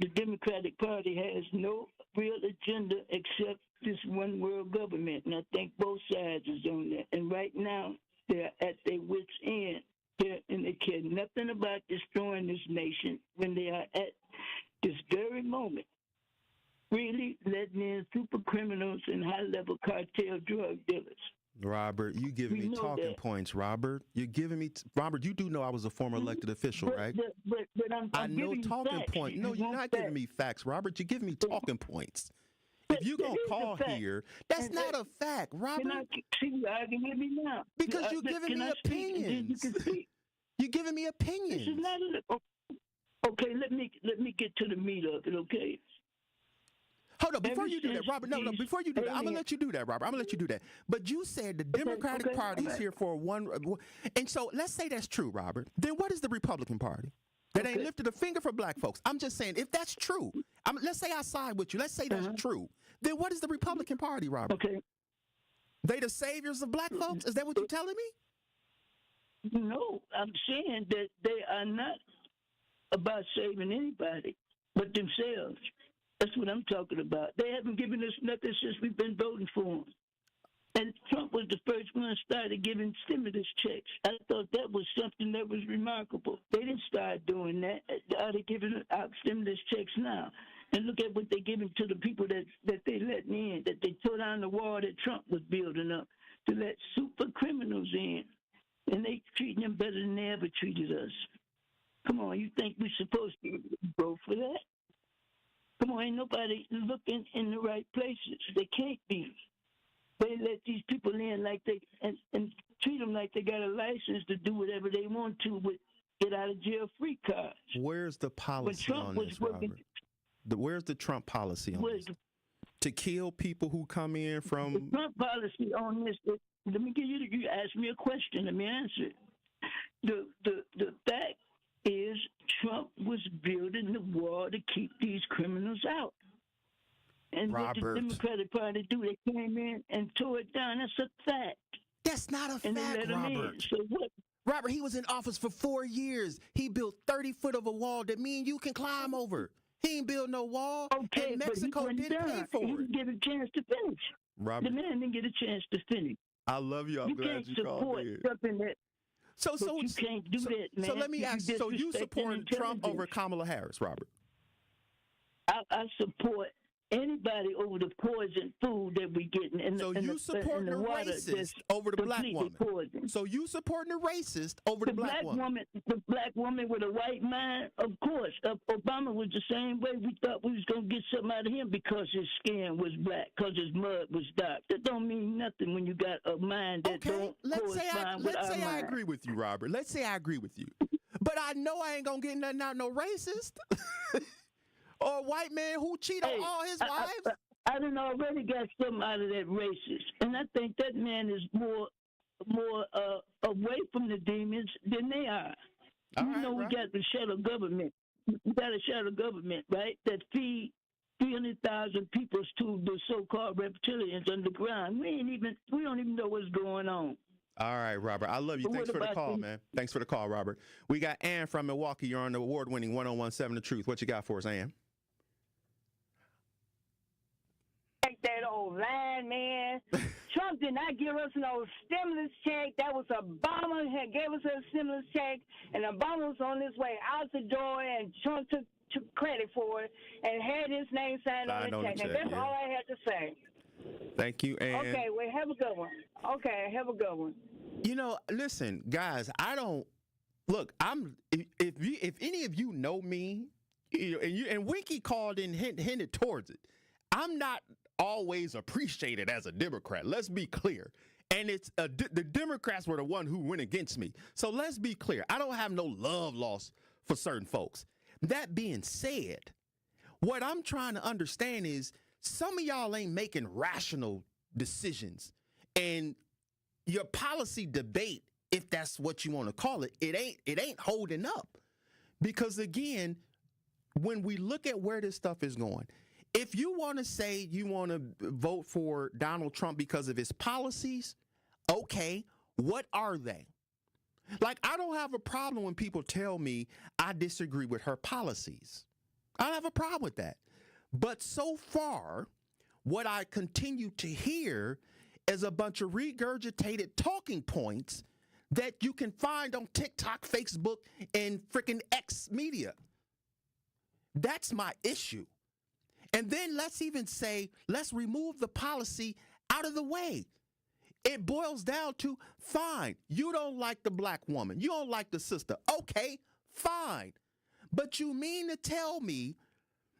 the Democratic Party has no real agenda except this one world government, and I think both sides is on that. And right now, they're at their wits' end. And they care nothing about destroying this nation when they are at this very moment really letting in super criminals and high-level cartel drug dealers. Robert, you giving me talking points, Robert. You're giving me, Robert, you do know I was a former elected official, right? But I'm I know giving talking facts. points. No, you're not giving me facts, Robert. You're giving me talking points. If you gonna call here, that's not a fact, Robert. Can I hear me now? Because you're giving me opinions. You're giving me opinions. This is not okay, let me get to the meat of it, okay? Hold on, before you do that, Robert, no, before you do that, I'm going to let you do that, Robert. I'm going to let you do that. But you said the Democratic Party is here for one, and so let's say that's true, Robert. Then what is the Republican Party? That ain't lifted a finger for black folks. I'm just saying, if that's true, let's say I side with you. Let's say that's true. Then what is the Republican Party, Robert? Okay. They the saviors of black folks? Is that what you're telling me? No, I'm saying that they are not about saving anybody but themselves. That's what I'm talking about. They haven't given us nothing since we've been voting for them. And Trump was the first one started giving stimulus checks. I thought that was something that was remarkable. They didn't start doing that. Are they giving out stimulus checks now? And look at what they're giving to the people that they letting in, that they tore down the wall that Trump was building up to let super criminals in. And they treating them better than they ever treated us. Come on, you think we're supposed to vote for that? Come on, ain't nobody looking in the right places. They can't be. They let these people in like they and treat them like they got a license to do whatever they want to with get out of jail free cards. Where's the policy on this, Robert? Where's the Trump policy on this? To kill people who come in from the Trump policy on this. Let me give you. You asked me a question. Let me answer it. The fact is, Trump was building the wall to keep these criminals out. And Robert, what the Democratic Party do, they came in and tore it down. That's a fact. That's not a fact, Robert. So what? Robert, he was in office for 4 years. He built 30 foot of a wall that me and you can climb over. He ain't build no wall. Okay, and Mexico didn't pay for it. He didn't get a chance to finish. Robert, the man didn't get a chance to finish. I love you. I'm glad you called in. Something that. So you can't do that, man. So let me ask you. So you support Trump over Kamala Harris, Robert? I support anybody over the poison food that we getting. And so you supporting the racist over the black woman. Poison. So you supporting the racist over the black woman. The black woman with a white mind, of course. Obama was the same way. We thought we was going to get something out of him because his skin was black, because his mud was dark. That don't mean nothing when you got a mind that don't correspond with our mind. Let's say I agree with you, Robert. Let's say I agree with you. But I know I ain't going to get nothing out of no racist. Or a white man who cheat on all his wives? I done already got something out of that racist. And I think that man is more away from the demons than they are. We got the shadow government. We got a shadow government, right, that feed 300,000 people to the so-called reptilians underground. We don't even know what's going on. All right, Robert. I love you. Thanks for the call, man. Thanks for the call, Robert. We got Ann from Milwaukee. You're on the award-winning 1017 The Truth. What you got for us, Ann? Take that old line, man. Trump did not give us no stimulus check. That was Obama had gave us a stimulus check, and Obama was on his way out the door, and Trump took credit for it and had his name signed on the check. And that's all I had to say. Thank you, Ann. Okay, well, have a good one. Okay, have a good one. You know, listen, guys, I don't look. If any of you know me, and Winky called and hinted towards it. I'm not always appreciated as a Democrat. Let's be clear. And it's the Democrats were the one who went against me. So let's be clear. I don't have no love lost for certain folks. That being said, what I'm trying to understand is some of y'all ain't making rational decisions. And your policy debate, if that's what you want to call it, it ain't holding up. Because again, when we look at where this stuff is going, if you want to say you want to vote for Donald Trump because of his policies, okay, what are they? Like, I don't have a problem when people tell me I disagree with her policies. I don't have a problem with that. But so far, what I continue to hear is a bunch of regurgitated talking points that you can find on TikTok, Facebook, and freaking X media. That's my issue. And then let's even say, let's remove the policy out of the way. It boils down to, fine, you don't like the black woman. You don't like the sister. Okay, fine. But you mean to tell me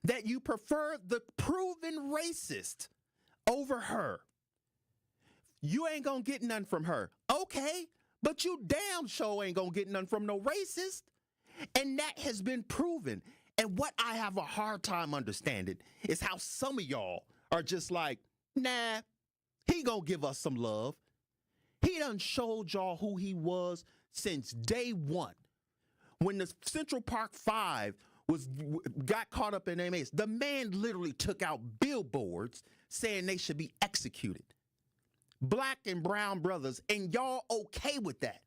that you prefer the proven racist over her. You ain't gonna get nothing from her. Okay, but you damn sure ain't gonna get nothing from no racist. And that has been proven. And what I have a hard time understanding is how some of y'all are just like, nah, he gonna give us some love. He done showed y'all who he was since day one. When the Central Park Five got caught up in MS, the man literally took out billboards saying they should be executed. Black and brown brothers, and y'all okay with that.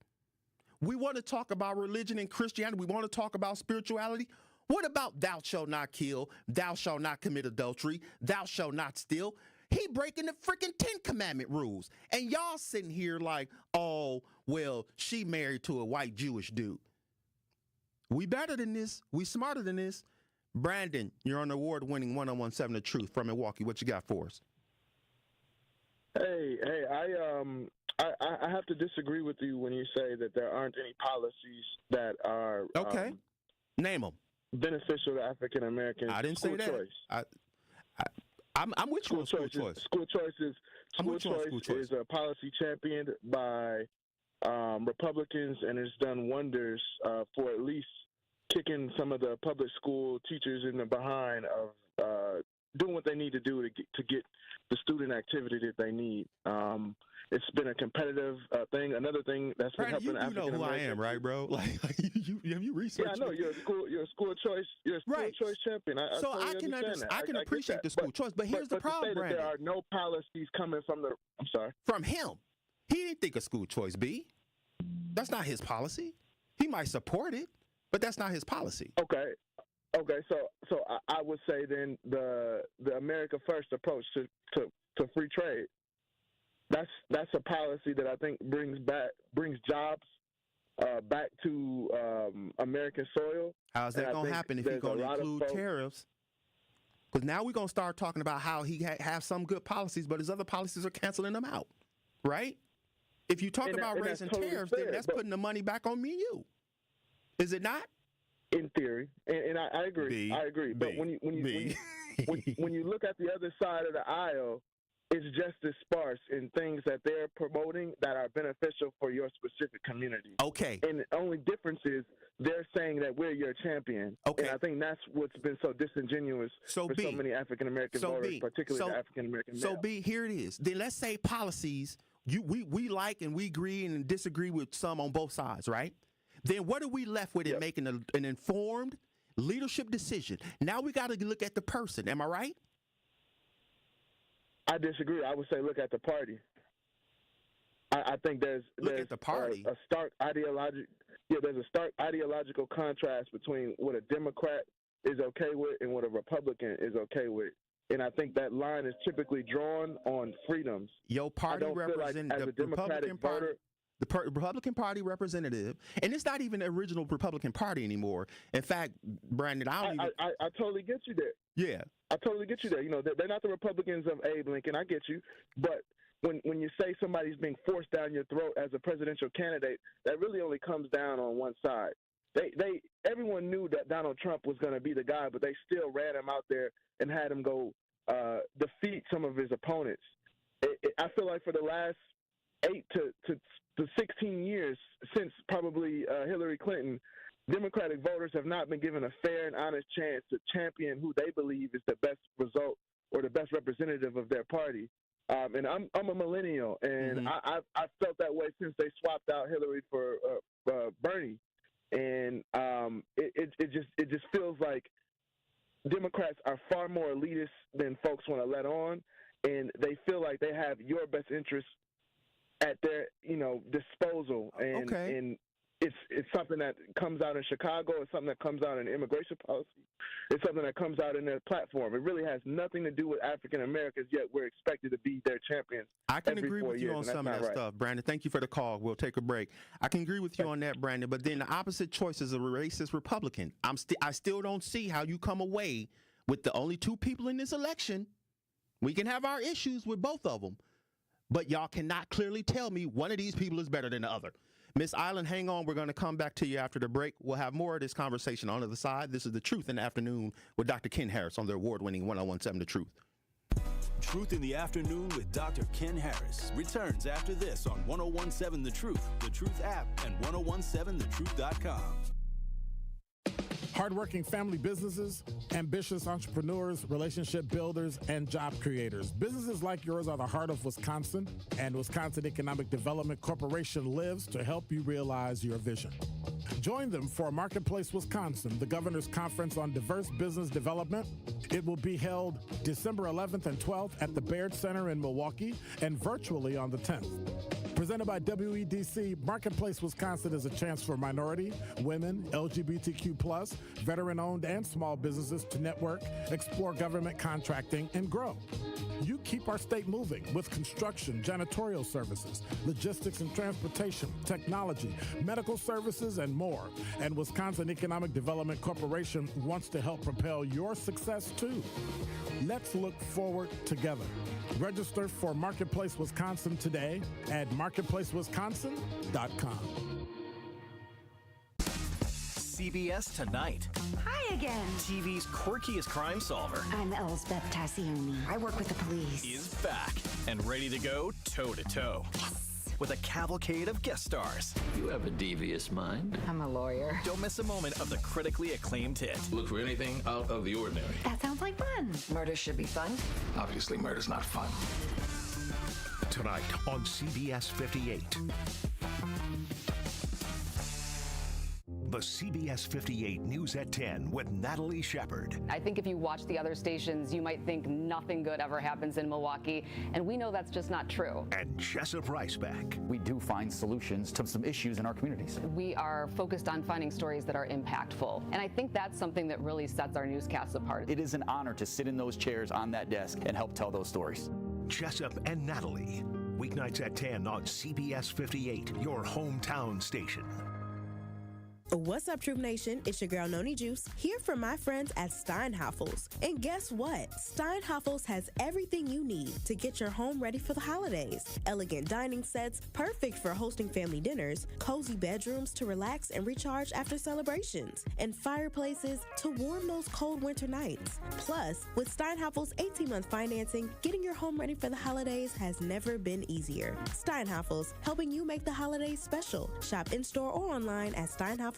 We want to talk about religion and Christianity. We want to talk about spirituality. What about thou shalt not kill, thou shalt not commit adultery, thou shalt not steal? He breaking the freaking 10 commandment rules. And y'all sitting here like, oh, well, she married to a white Jewish dude. We better than this. We smarter than this. Brandon, you're on the award-winning 1017 The Truth from Milwaukee. What you got for us? Hey, I have to disagree with you when you say that there aren't any policies that are okay. Name them. Beneficial to African Americans. I didn't say that. Choice. I'm with you on school choice. School choice is a policy championed by Republicans, and it's done wonders for at least kicking some of the public school teachers in the behind of doing what they need to do to get the student activity that they need. It's been a competitive thing. Another thing that's been helping African Americans. You know who I am, right, bro? Like have you researched? Yeah, I know you're a school choice choice champion. I can appreciate the school choice, but here's the problem, Brandon. There are no policies coming from the. I'm sorry. From him, he didn't think of school choice B. That's not his policy. He might support it, but that's not his policy. Okay, so I would say then the America First approach to free trade. That's a policy that I think brings jobs back to American soil. How's that going to happen if you're going to include tariffs? Because now we're going to start talking about how he have some good policies, but his other policies are canceling them out, right? If you talk about raising tariffs, then that's putting the money back on me and you. Is it not? In theory, and I agree. I agree. But when you look at the other side of the aisle, it's just as sparse in things that they're promoting that are beneficial for your specific community. Okay. And the only difference is they're saying that we're your champion. Okay. And I think that's what's been so disingenuous for so many African American voters, particularly the African American male. So B, here it is. Then let's say policies we like and we agree and disagree with some on both sides, right? Then what are we left with in making an informed leadership decision? Now we got to look at the person. Am I right? I disagree. I would say look at the party. I think there's at the party. A stark ideological. Yeah, there's a stark ideological contrast between what a Democrat is okay with and what a Republican is okay with. And I think that line is typically drawn on freedoms. Your party represents the Republican Party. The Republican Party representative, and it's not even the original Republican Party anymore. In fact, Brandon, I totally get you there. Yeah. I totally get you there. You know, they're not the Republicans of Abe Lincoln. I get you. But when you say somebody's being forced down your throat as a presidential candidate, that really only comes down on one side. Everyone knew that Donald Trump was going to be the guy, but they still ran him out there and had him go defeat some of his opponents. I feel like for the last 8 to 16 years since probably Hillary Clinton, Democratic voters have not been given a fair and honest chance to champion who they believe is the best result or the best representative of their party. And I'm a millennial, and I felt that way since they swapped out Hillary for Bernie. And it just feels like Democrats are far more elitist than folks want to let on, and they feel like they have your best interests at their disposal. And it's something that comes out in Chicago. It's something that comes out in immigration policy. It's something that comes out in their platform. It really has nothing to do with African Americans, yet we're expected to be their champions. I can agree with you on some of that stuff, Brandon. Thank you for the call. We'll take a break. I can agree with you on that, Brandon. But then the opposite choice is a racist Republican. I still don't see how you come away with the only two people in this election. We can have our issues with both of them, but y'all cannot clearly tell me one of these people is better than the other. Miss Island, hang on. We're going to come back to you after the break. We'll have more of this conversation on the other side. This is The Truth in the Afternoon with Dr. Ken Harris on the award-winning 1017 The Truth. Truth in the Afternoon with Dr. Ken Harris returns after this on 1017 The Truth, The Truth app, and 1017thetruth.com. Hardworking family businesses, ambitious entrepreneurs, relationship builders, and job creators. Businesses like yours are the heart of Wisconsin, and Wisconsin Economic Development Corporation lives to help you realize your vision. Join them for Marketplace Wisconsin, the Governor's Conference on Diverse Business Development. It will be held December 11th and 12th at the Baird Center in Milwaukee and virtually on the 10th. Presented by WEDC, Marketplace Wisconsin is a chance for minority, women, LGBTQ+, veteran-owned and small businesses to network, explore government contracting, and grow. You keep our state moving with construction, janitorial services, logistics and transportation, technology, medical services, and more. And Wisconsin Economic Development Corporation wants to help propel your success too. Let's look forward together. Register for Marketplace Wisconsin today at marketplacewisconsin.com. CBS Tonight. Hi again. TV's quirkiest crime solver. I'm Elsbeth Tassioni. I work with the police. Is back and ready to go toe-to-toe. Yes. With a cavalcade of guest stars. You have a devious mind. I'm a lawyer. Don't miss a moment of the critically acclaimed hit. Look for anything out of the ordinary. That sounds like fun. Murder should be fun. Obviously, murder's not fun. Tonight on CBS 58. The CBS 58 News at 10 with Natalie Shepard. I think if you watch the other stations, you might think nothing good ever happens in Milwaukee, and we know that's just not true. And Jessup Riceback. We do find solutions to some issues in our communities. We are focused on finding stories that are impactful, and I think that's something that really sets our newscasts apart. It is an honor to sit in those chairs on that desk and help tell those stories. Jessup and Natalie. Weeknights at 10 on CBS 58, your hometown station. What's up, Troop Nation? It's your girl, Noni Juice, here from my friends at Steinhafels. And guess what? Steinhafels has everything you need to get your home ready for the holidays. Elegant dining sets, perfect for hosting family dinners, cozy bedrooms to relax and recharge after celebrations, and fireplaces to warm those cold winter nights. Plus, with Steinhafels 18-month financing, getting your home ready for the holidays has never been easier. Steinhafels, helping you make the holidays special. Shop in-store or online at Steinhafels.com.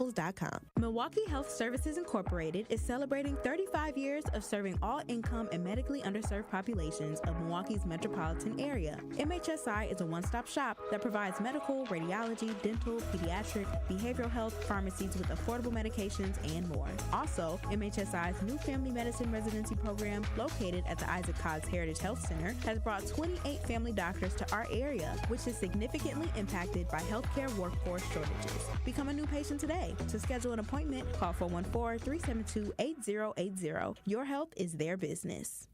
Milwaukee Health Services Incorporated is celebrating 35 years of serving all income and medically underserved populations of Milwaukee's metropolitan area. MHSI is a one-stop shop that provides medical, radiology, dental, pediatric, behavioral health, pharmacies with affordable medications, and more. Also, MHSI's new family medicine residency program, located at the Isaac Cobbs Heritage Health Center, has brought 28 family doctors to our area, which is significantly impacted by healthcare workforce shortages. Become a new patient today. To schedule an appointment, call 414-372-8080. Your health is their business.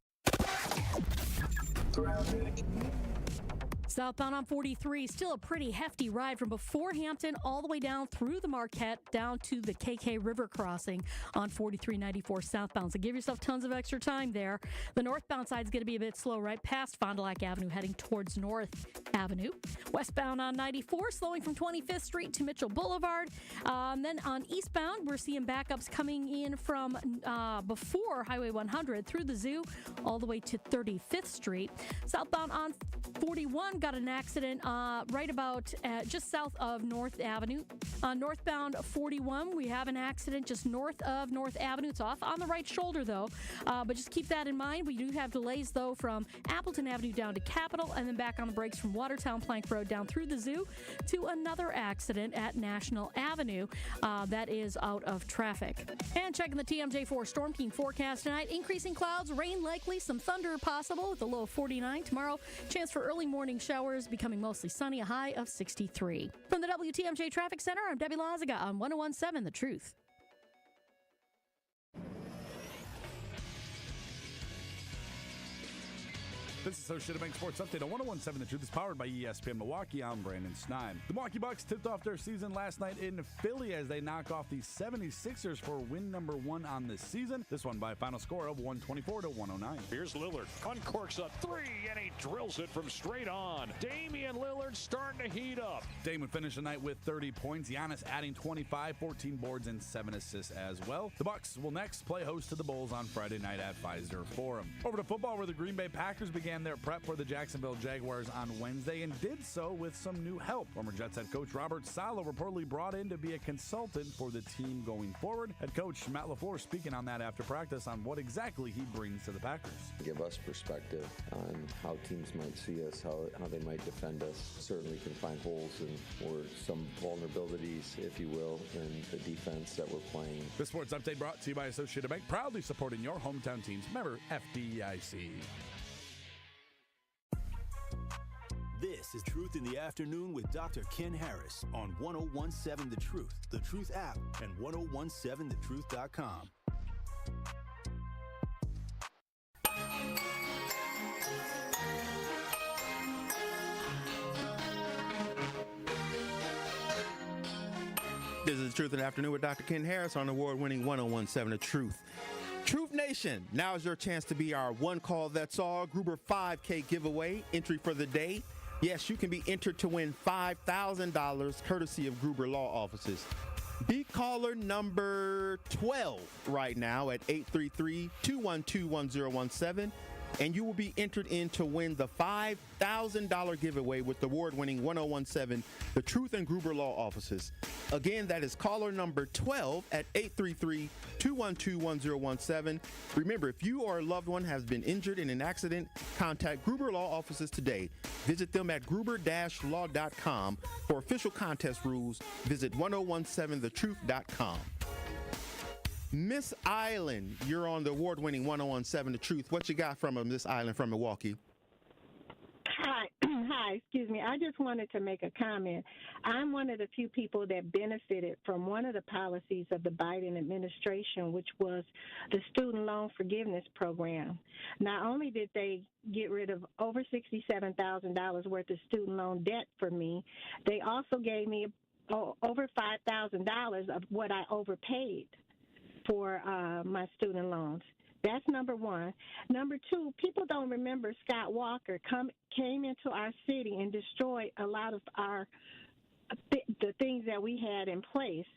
Southbound on 43, still a pretty hefty ride from before Hampton all the way down through the Marquette down to the KK River crossing on 4394 southbound. So give yourself tons of extra time there. The northbound side is going to be a bit slow right past Fond du Lac Avenue heading towards North Avenue. Westbound on 94, slowing from 25th Street to Mitchell Boulevard. Then on eastbound, we're seeing backups coming in from before Highway 100 through the Zoo all the way to 35th Street. Southbound on 41 got an accident right about just south of North Avenue. Northbound 41, we have an accident just north of North Avenue. It's off on the right shoulder, though, but just keep that in mind. We do have delays, though, from Appleton Avenue down to Capitol, and then back on the brakes from Watertown Plank Road down through the Zoo to another accident at National Avenue that is out of traffic. And checking the TMJ4 Storm Team forecast tonight, increasing clouds, rain likely, some thunder possible with a low of 49. Tomorrow, chance for early morning showers, becoming mostly sunny, a high of 63. From the WTMJ Traffic Center, I'm Debbie Lazaga on 1017 The Truth. This is Associated Bank Sports Update on 101.7 The Truth is powered by ESPN Milwaukee. I'm Brandon Stein. The Milwaukee Bucks tipped off their season last night in Philly as they knock off the 76ers for win number 1 on the season. This one by a final score of 124-109. Here's Lillard. Uncorks a three, and he drills it from straight on. Damian Lillard starting to heat up. Dame would finish the night with 30 points. Giannis adding 25, 14 boards, and 7 assists as well. The Bucks will next play host to the Bulls on Friday night at Pfizer Forum. Over to football, where the Green Bay Packers began their prep for the Jacksonville Jaguars on Wednesday and did so with some new help. Former Jets head coach Robert Saleh reportedly brought in to be a consultant for the team going forward. Head coach Matt LaFleur speaking on that after practice on what exactly he brings to the Packers. Give us perspective on how teams might see us, how they might defend us. Certainly can find holes or some vulnerabilities, if you will, in the defense that we're playing. The Sports Update brought to you by Associated Bank, proudly supporting your hometown teams. Member FDIC. This is Truth in the Afternoon with Dr. Ken Harris on 101.7 The Truth app, and 1017thetruth.com. This is Truth in the Afternoon with Dr. Ken Harris on award-winning 101.7 The Truth. Truth Nation, now is your chance to be our one call that's all Gruber 5K giveaway entry for the day. Yes, you can be entered to win $5,000 courtesy of Gruber Law Offices. Be caller number 12 right now at 833-212-1017, and you will be entered in to win the $5,000 giveaway with the award-winning 1017 The Truth and Gruber Law Offices. Again, that is caller number 12 at 833-212-1017. Remember, if you or a loved one has been injured in an accident, contact Gruber Law Offices today. Visit them at gruber-law.com. For official contest rules, visit 1017thetruth.com. Miss Island, you're on the award-winning 1017 The Truth. What you got from Miss Island from Milwaukee? Hi, excuse me. I just wanted to make a comment. I'm one of the few people that benefited from one of the policies of the Biden administration, which was the student loan forgiveness program. Not only did they get rid of over $67,000 worth of student loan debt for me, they also gave me over $5,000 of what I overpaid for my student loans. That's number one. Number two, people don't remember Scott Walker came into our city and destroyed a lot of the things that we had in place,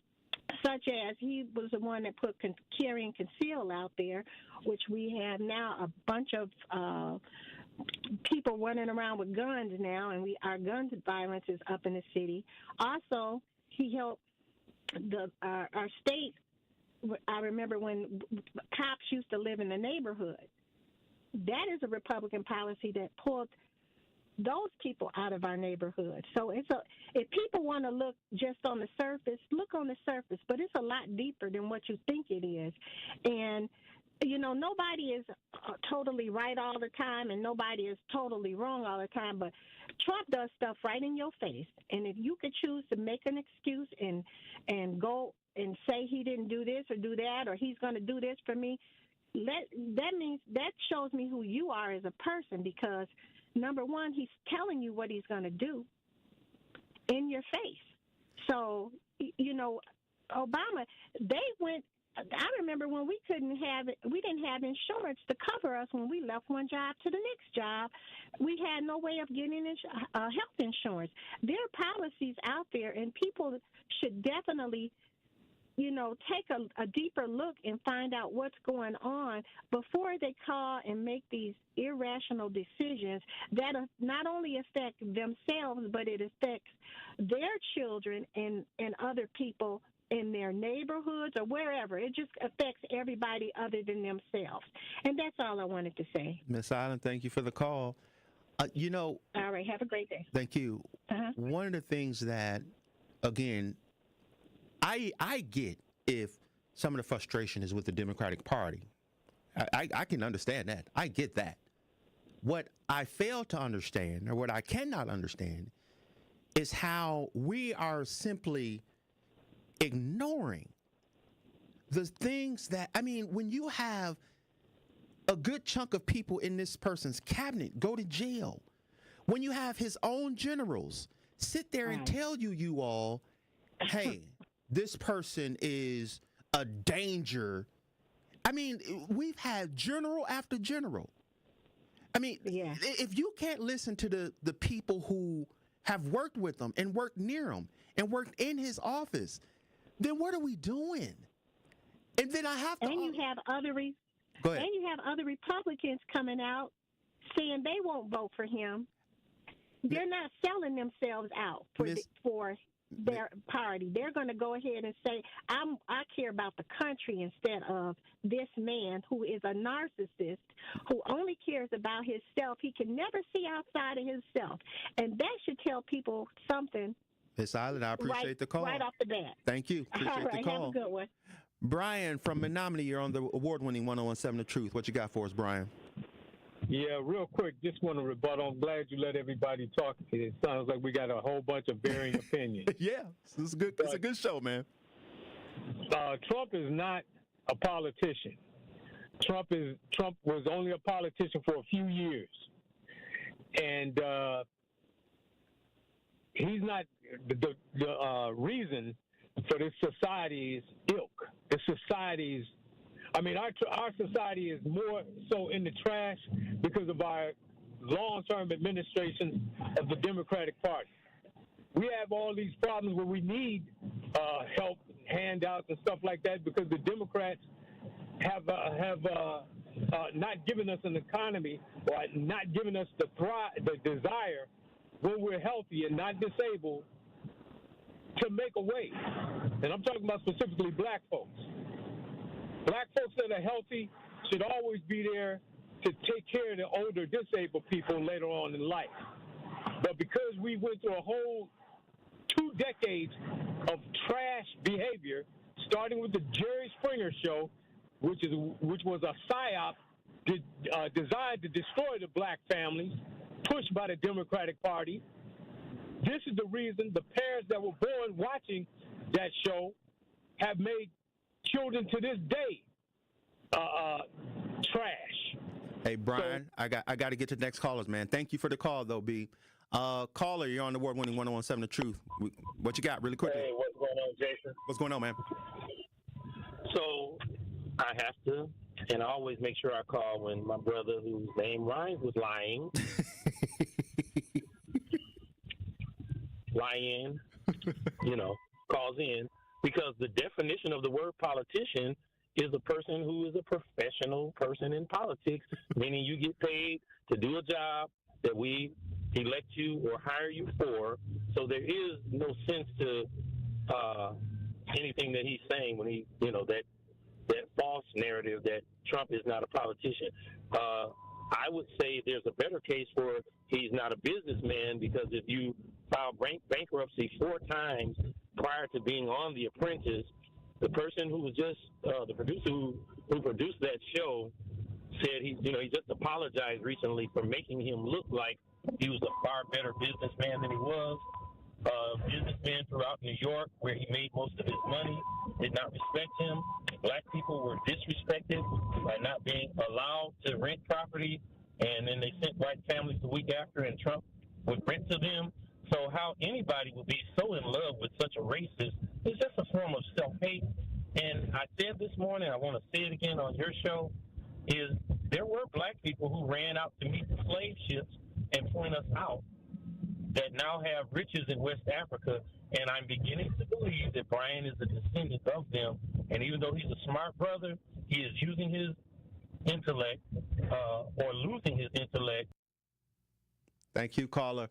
such as he was the one that put carry and conceal out there, which we have now a bunch of people running around with guns now, and our gun violence is up in the city. Also, he helped our state. I remember when cops used to live in the neighborhood. That is a Republican policy that pulled those people out of our neighborhood. So if people want to look just on the surface, look on the surface, but it's a lot deeper than what you think it is. And nobody is totally right all the time, and nobody is totally wrong all the time. But Trump does stuff right in your face, and if you could choose to make an excuse and go and say he didn't do this or do that, or he's going to do this for me, that shows me who you are as a person, because number one, he's telling you what he's going to do in your face. So, Obama, I remember when we didn't have insurance to cover us when we left one job to the next job. We had no way of getting health insurance. There are policies out there, and people should definitely take a deeper look and find out what's going on before they call and make these irrational decisions that not only affect themselves, but it affects their children and other people in their neighborhoods or wherever. It just affects everybody other than themselves. And that's all I wanted to say. Miss Island, thank you for the call. All right, have a great day. Thank you. Uh-huh. One of the things that, again, I get if some of the frustration is with the Democratic Party. I can understand that. I get that. What I fail to understand, or what I cannot understand, is how we are simply ignoring the things that, when you have a good chunk of people in this person's cabinet go to jail. When you have his own generals sit there and tell you all, hey, this person is a danger. I mean, we've had general after general. I mean, if you can't listen to the people who have worked with him and worked near him and worked in his office, then what are we doing? And then I have to. And you have other Go ahead. And you have other Republicans coming out saying they won't vote for him. They're not selling themselves out for their party. They're going to go ahead and say, I care about the country instead of this man who is a narcissist who only cares about himself. He can never see outside of himself. And that should tell people something. Miss Island, I appreciate the call. Right off the bat. Thank you. Appreciate the call. Have a good one. Brian from Menominee, you're on the award-winning 1017 The Truth. What you got for us, Brian? Yeah, real quick, just want to rebut. I'm glad you let everybody talk. It sounds like we got a whole bunch of varying opinions. Yeah, it's good. It's a good show, man. Trump is not a politician. Trump was only a politician for a few years, and he's not the reason for this society's ilk. The society's. I mean, our society is more so in the trash because of our long-term administration of the Democratic Party. We have all these problems where we need help, handouts, and stuff like that because the Democrats have not given us an economy or not given us the desire when we're healthy and not disabled to make a way. And I'm talking about specifically black folks. Black folks that are healthy should always be there to take care of the older disabled people later on in life. But because we went through a whole 2 decades of trash behavior, starting with the Jerry Springer show, which was a psyop designed to destroy the black families, pushed by the Democratic Party. This is the reason the parents that were born watching that show have made children to this day trash. Hey, Brian, so, I got to get to the next callers, man. Thank you for the call, though, B. Caller, you're on the award-winning 1017 The Truth. What you got, really quickly? Hey, what's going on, Jason? What's going on, man? So I have to, and I always make sure I call when my brother, whose name rhymes with lying, calls in, because the definition of the word politician is a person who is a professional person in politics, meaning you get paid to do a job that we elect you or hire you for. So there is no sense to anything that he's saying when he, that false narrative that Trump is not a politician. I would say there's a better case for he's not a businessman, because if you file bankruptcy 4 times prior to being on The Apprentice, the person who was just the producer who produced that show said he just apologized recently for making him look like he was a far better businessman than he was. Businessmen throughout New York, where he made most of his money, did not respect him. Black people were disrespected by not being allowed to rent property, and then they sent white families the week after, and Trump would rent to them. So how anybody would be so in love with such a racist is just a form of self-hate. And I said this morning, I want to say it again on your show, is there were black people who ran out to meet the slave ships and point us out that now have riches in West Africa. And I'm beginning to believe that Brian is a descendant of them. And even though he's a smart brother, he is using his intellect or losing his intellect. Thank you, caller.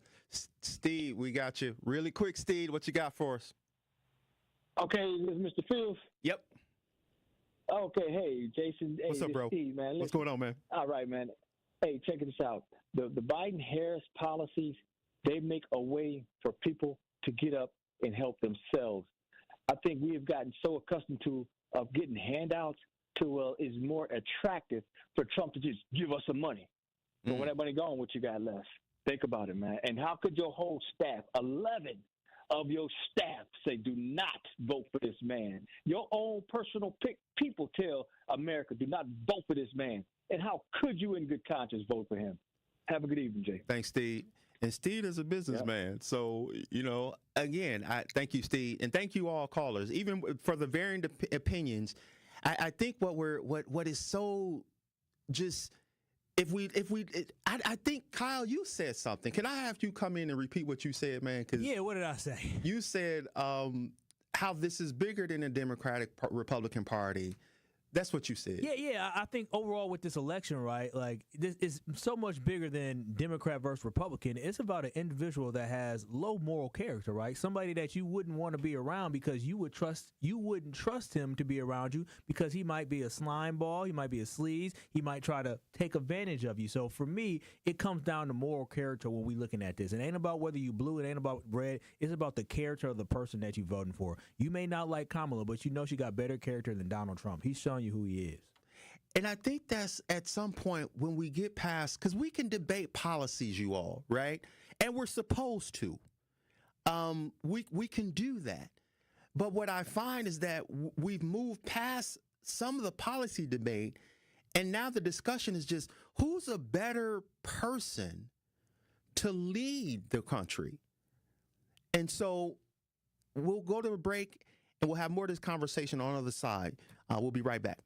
Steve, we got you. Really quick, Steve, what you got for us? Okay, Mr. Fields? Yep. Okay, hey, Jason. Hey, what's up, bro? Steve, man. What's going on, man? All right, man. Hey, check this out. The Biden-Harris policies, they make a way for people to get up and help themselves. I think we have gotten so accustomed to getting handouts to it's more attractive for Trump to just give us some money. But when that money gone, what you got left? Think about it, man. And how could your whole staff, 11 of your staff, say do not vote for this man? Your own personal people tell America, do not vote for this man. And how could you in good conscience vote for him? Have a good evening, Jay. Thanks, Steve. And Steve is a businessman. Yep. So, again, I thank you, Steve. And thank you all callers, even for the varying opinions. I think what is so just I think, Kyle, you said something. Can I have you come in and repeat what you said, man? Yeah, what did I say? You said how this is bigger than the Democratic Republican Party. That's what you said. Yeah. I think overall with this election, right, like this is so much bigger than Democrat versus Republican. It's about an individual that has low moral character, right? Somebody that you wouldn't want to be around because you wouldn't trust him to be around you because he might be a slime ball, he might be a sleaze, he might try to take advantage of you. So for me, it comes down to moral character when we're looking at this. It ain't about whether you blue, it ain't about red. It's about the character of the person that you're voting for. You may not like Kamala, but you know she got better character than Donald Trump. He's showing you who he is. And I think that's at some point when we get past, because we can debate policies, you all, right? And we're supposed to. We can do that. But what I find is that we've moved past some of the policy debate, and now the discussion is just who's a better person to lead the country. And so we'll go to a break, and we'll have more of this conversation on the other side. We'll be right back.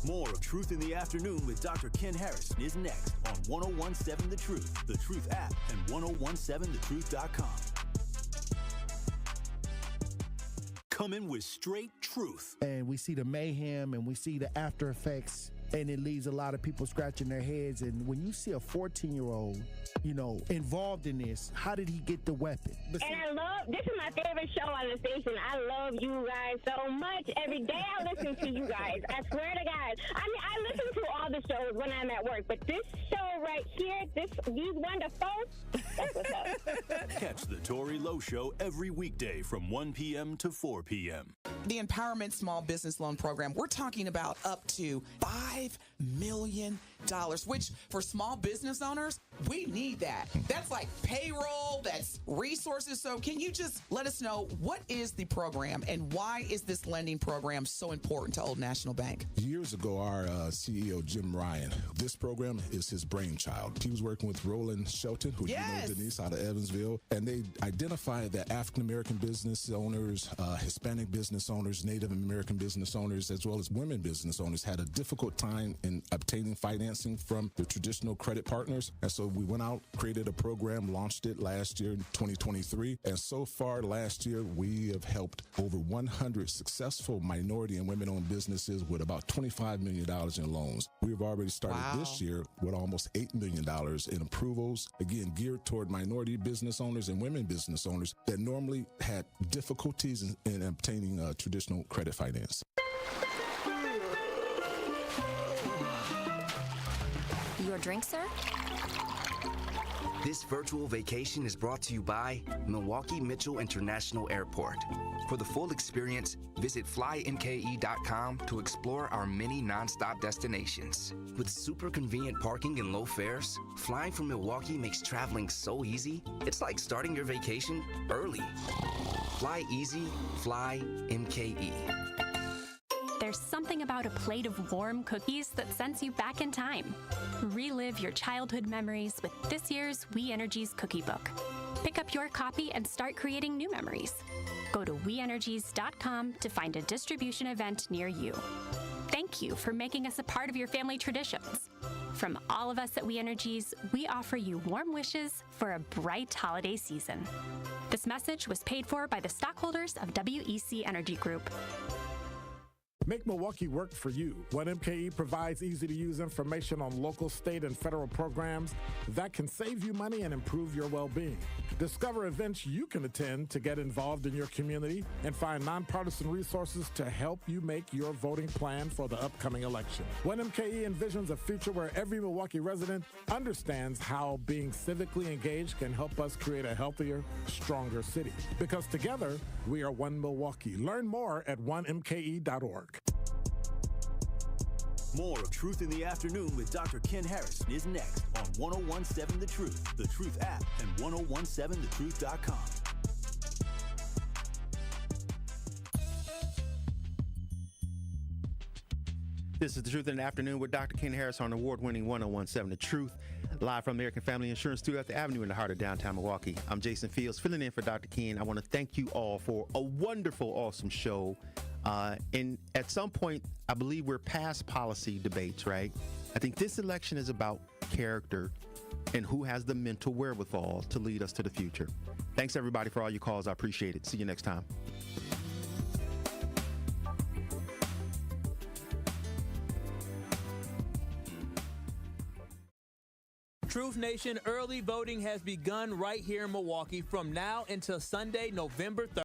More of Truth in the Afternoon with Dr. Ken Harrison is next on 1017 The Truth app, and 1017thetruth.com. Coming with straight truth. And we see the mayhem and we see the after effects, and it leaves a lot of people scratching their heads. And when you see a 14-year-old, involved in this, how did he get the weapon? And this is my favorite show on the station. I love you guys so much. Every day I listen to you guys. I swear to God. I mean, I listen to all the shows when I'm at work, but this show right here, these wonderful, that's what's up. Catch the Tori Lowe Show every weekday from 1 p.m. to 4 p.m. The Empowerment Small Business Loan Program, we're talking about up to $5 million, which for small business owners, we need that. That's like payroll, that's resources. So can you just let us know what is the program and why is this lending program so important to Old National Bank? Years ago, our CEO, Jim Ryan, this program is his brainchild. He was working with Roland Shelton, who you know, Denise, out of Evansville, and they identified that African-American business owners, Hispanic business owners, Native American business owners, as well as women business owners had a difficult time in obtaining financing from the traditional credit partners. And so we went out, created a program, launched it last year in 2023. And so far last year, we have helped over 100 successful minority and women-owned businesses with about $25 million in loans. We've already started this year with almost $8 million in approvals, again, geared toward minority business owners and women business owners that normally had difficulties in obtaining traditional credit finance. Your drink, sir? This virtual vacation is brought to you by Milwaukee Mitchell International Airport. For the full experience, visit flymke.com to explore our many nonstop destinations. With super convenient parking and low fares, flying from Milwaukee makes traveling so easy, it's like starting your vacation early. Fly easy, fly MKE. There's something about a plate of warm cookies that sends you back in time. Relive your childhood memories with this year's We Energies Cookie Book. Pick up your copy and start creating new memories. Go to WeEnergies.com to find a distribution event near you. Thank you for making us a part of your family traditions. From all of us at We Energies, we offer you warm wishes for a bright holiday season. This message was paid for by the stockholders of WEC Energy Group. Make Milwaukee work for you. 1MKE provides easy-to-use information on local, state, and federal programs that can save you money and improve your well-being. Discover events you can attend to get involved in your community and find nonpartisan resources to help you make your voting plan for the upcoming election. 1MKE envisions a future where every Milwaukee resident understands how being civically engaged can help us create a healthier, stronger city. Because together, we are One Milwaukee. Learn more at 1mke.org. More of Truth in the Afternoon with Dr. Ken Harrison is next on 1017 The Truth app, and 1017thetruth.com. This is The Truth in the Afternoon with Dr. Ken Harris on award-winning 1017 The Truth, live from American Family Insurance Studio at the Avenue in the heart of downtown Milwaukee. I'm Jason Fields, filling in for Dr. Ken. I want to thank you all for a wonderful, awesome show. And at some point, I believe we're past policy debates, right? I think this election is about character and who has the mental wherewithal to lead us to the future. Thanks, everybody, for all your calls. I appreciate it. See you next time. Truth Nation, early voting has begun right here in Milwaukee from now until Sunday, November 3rd.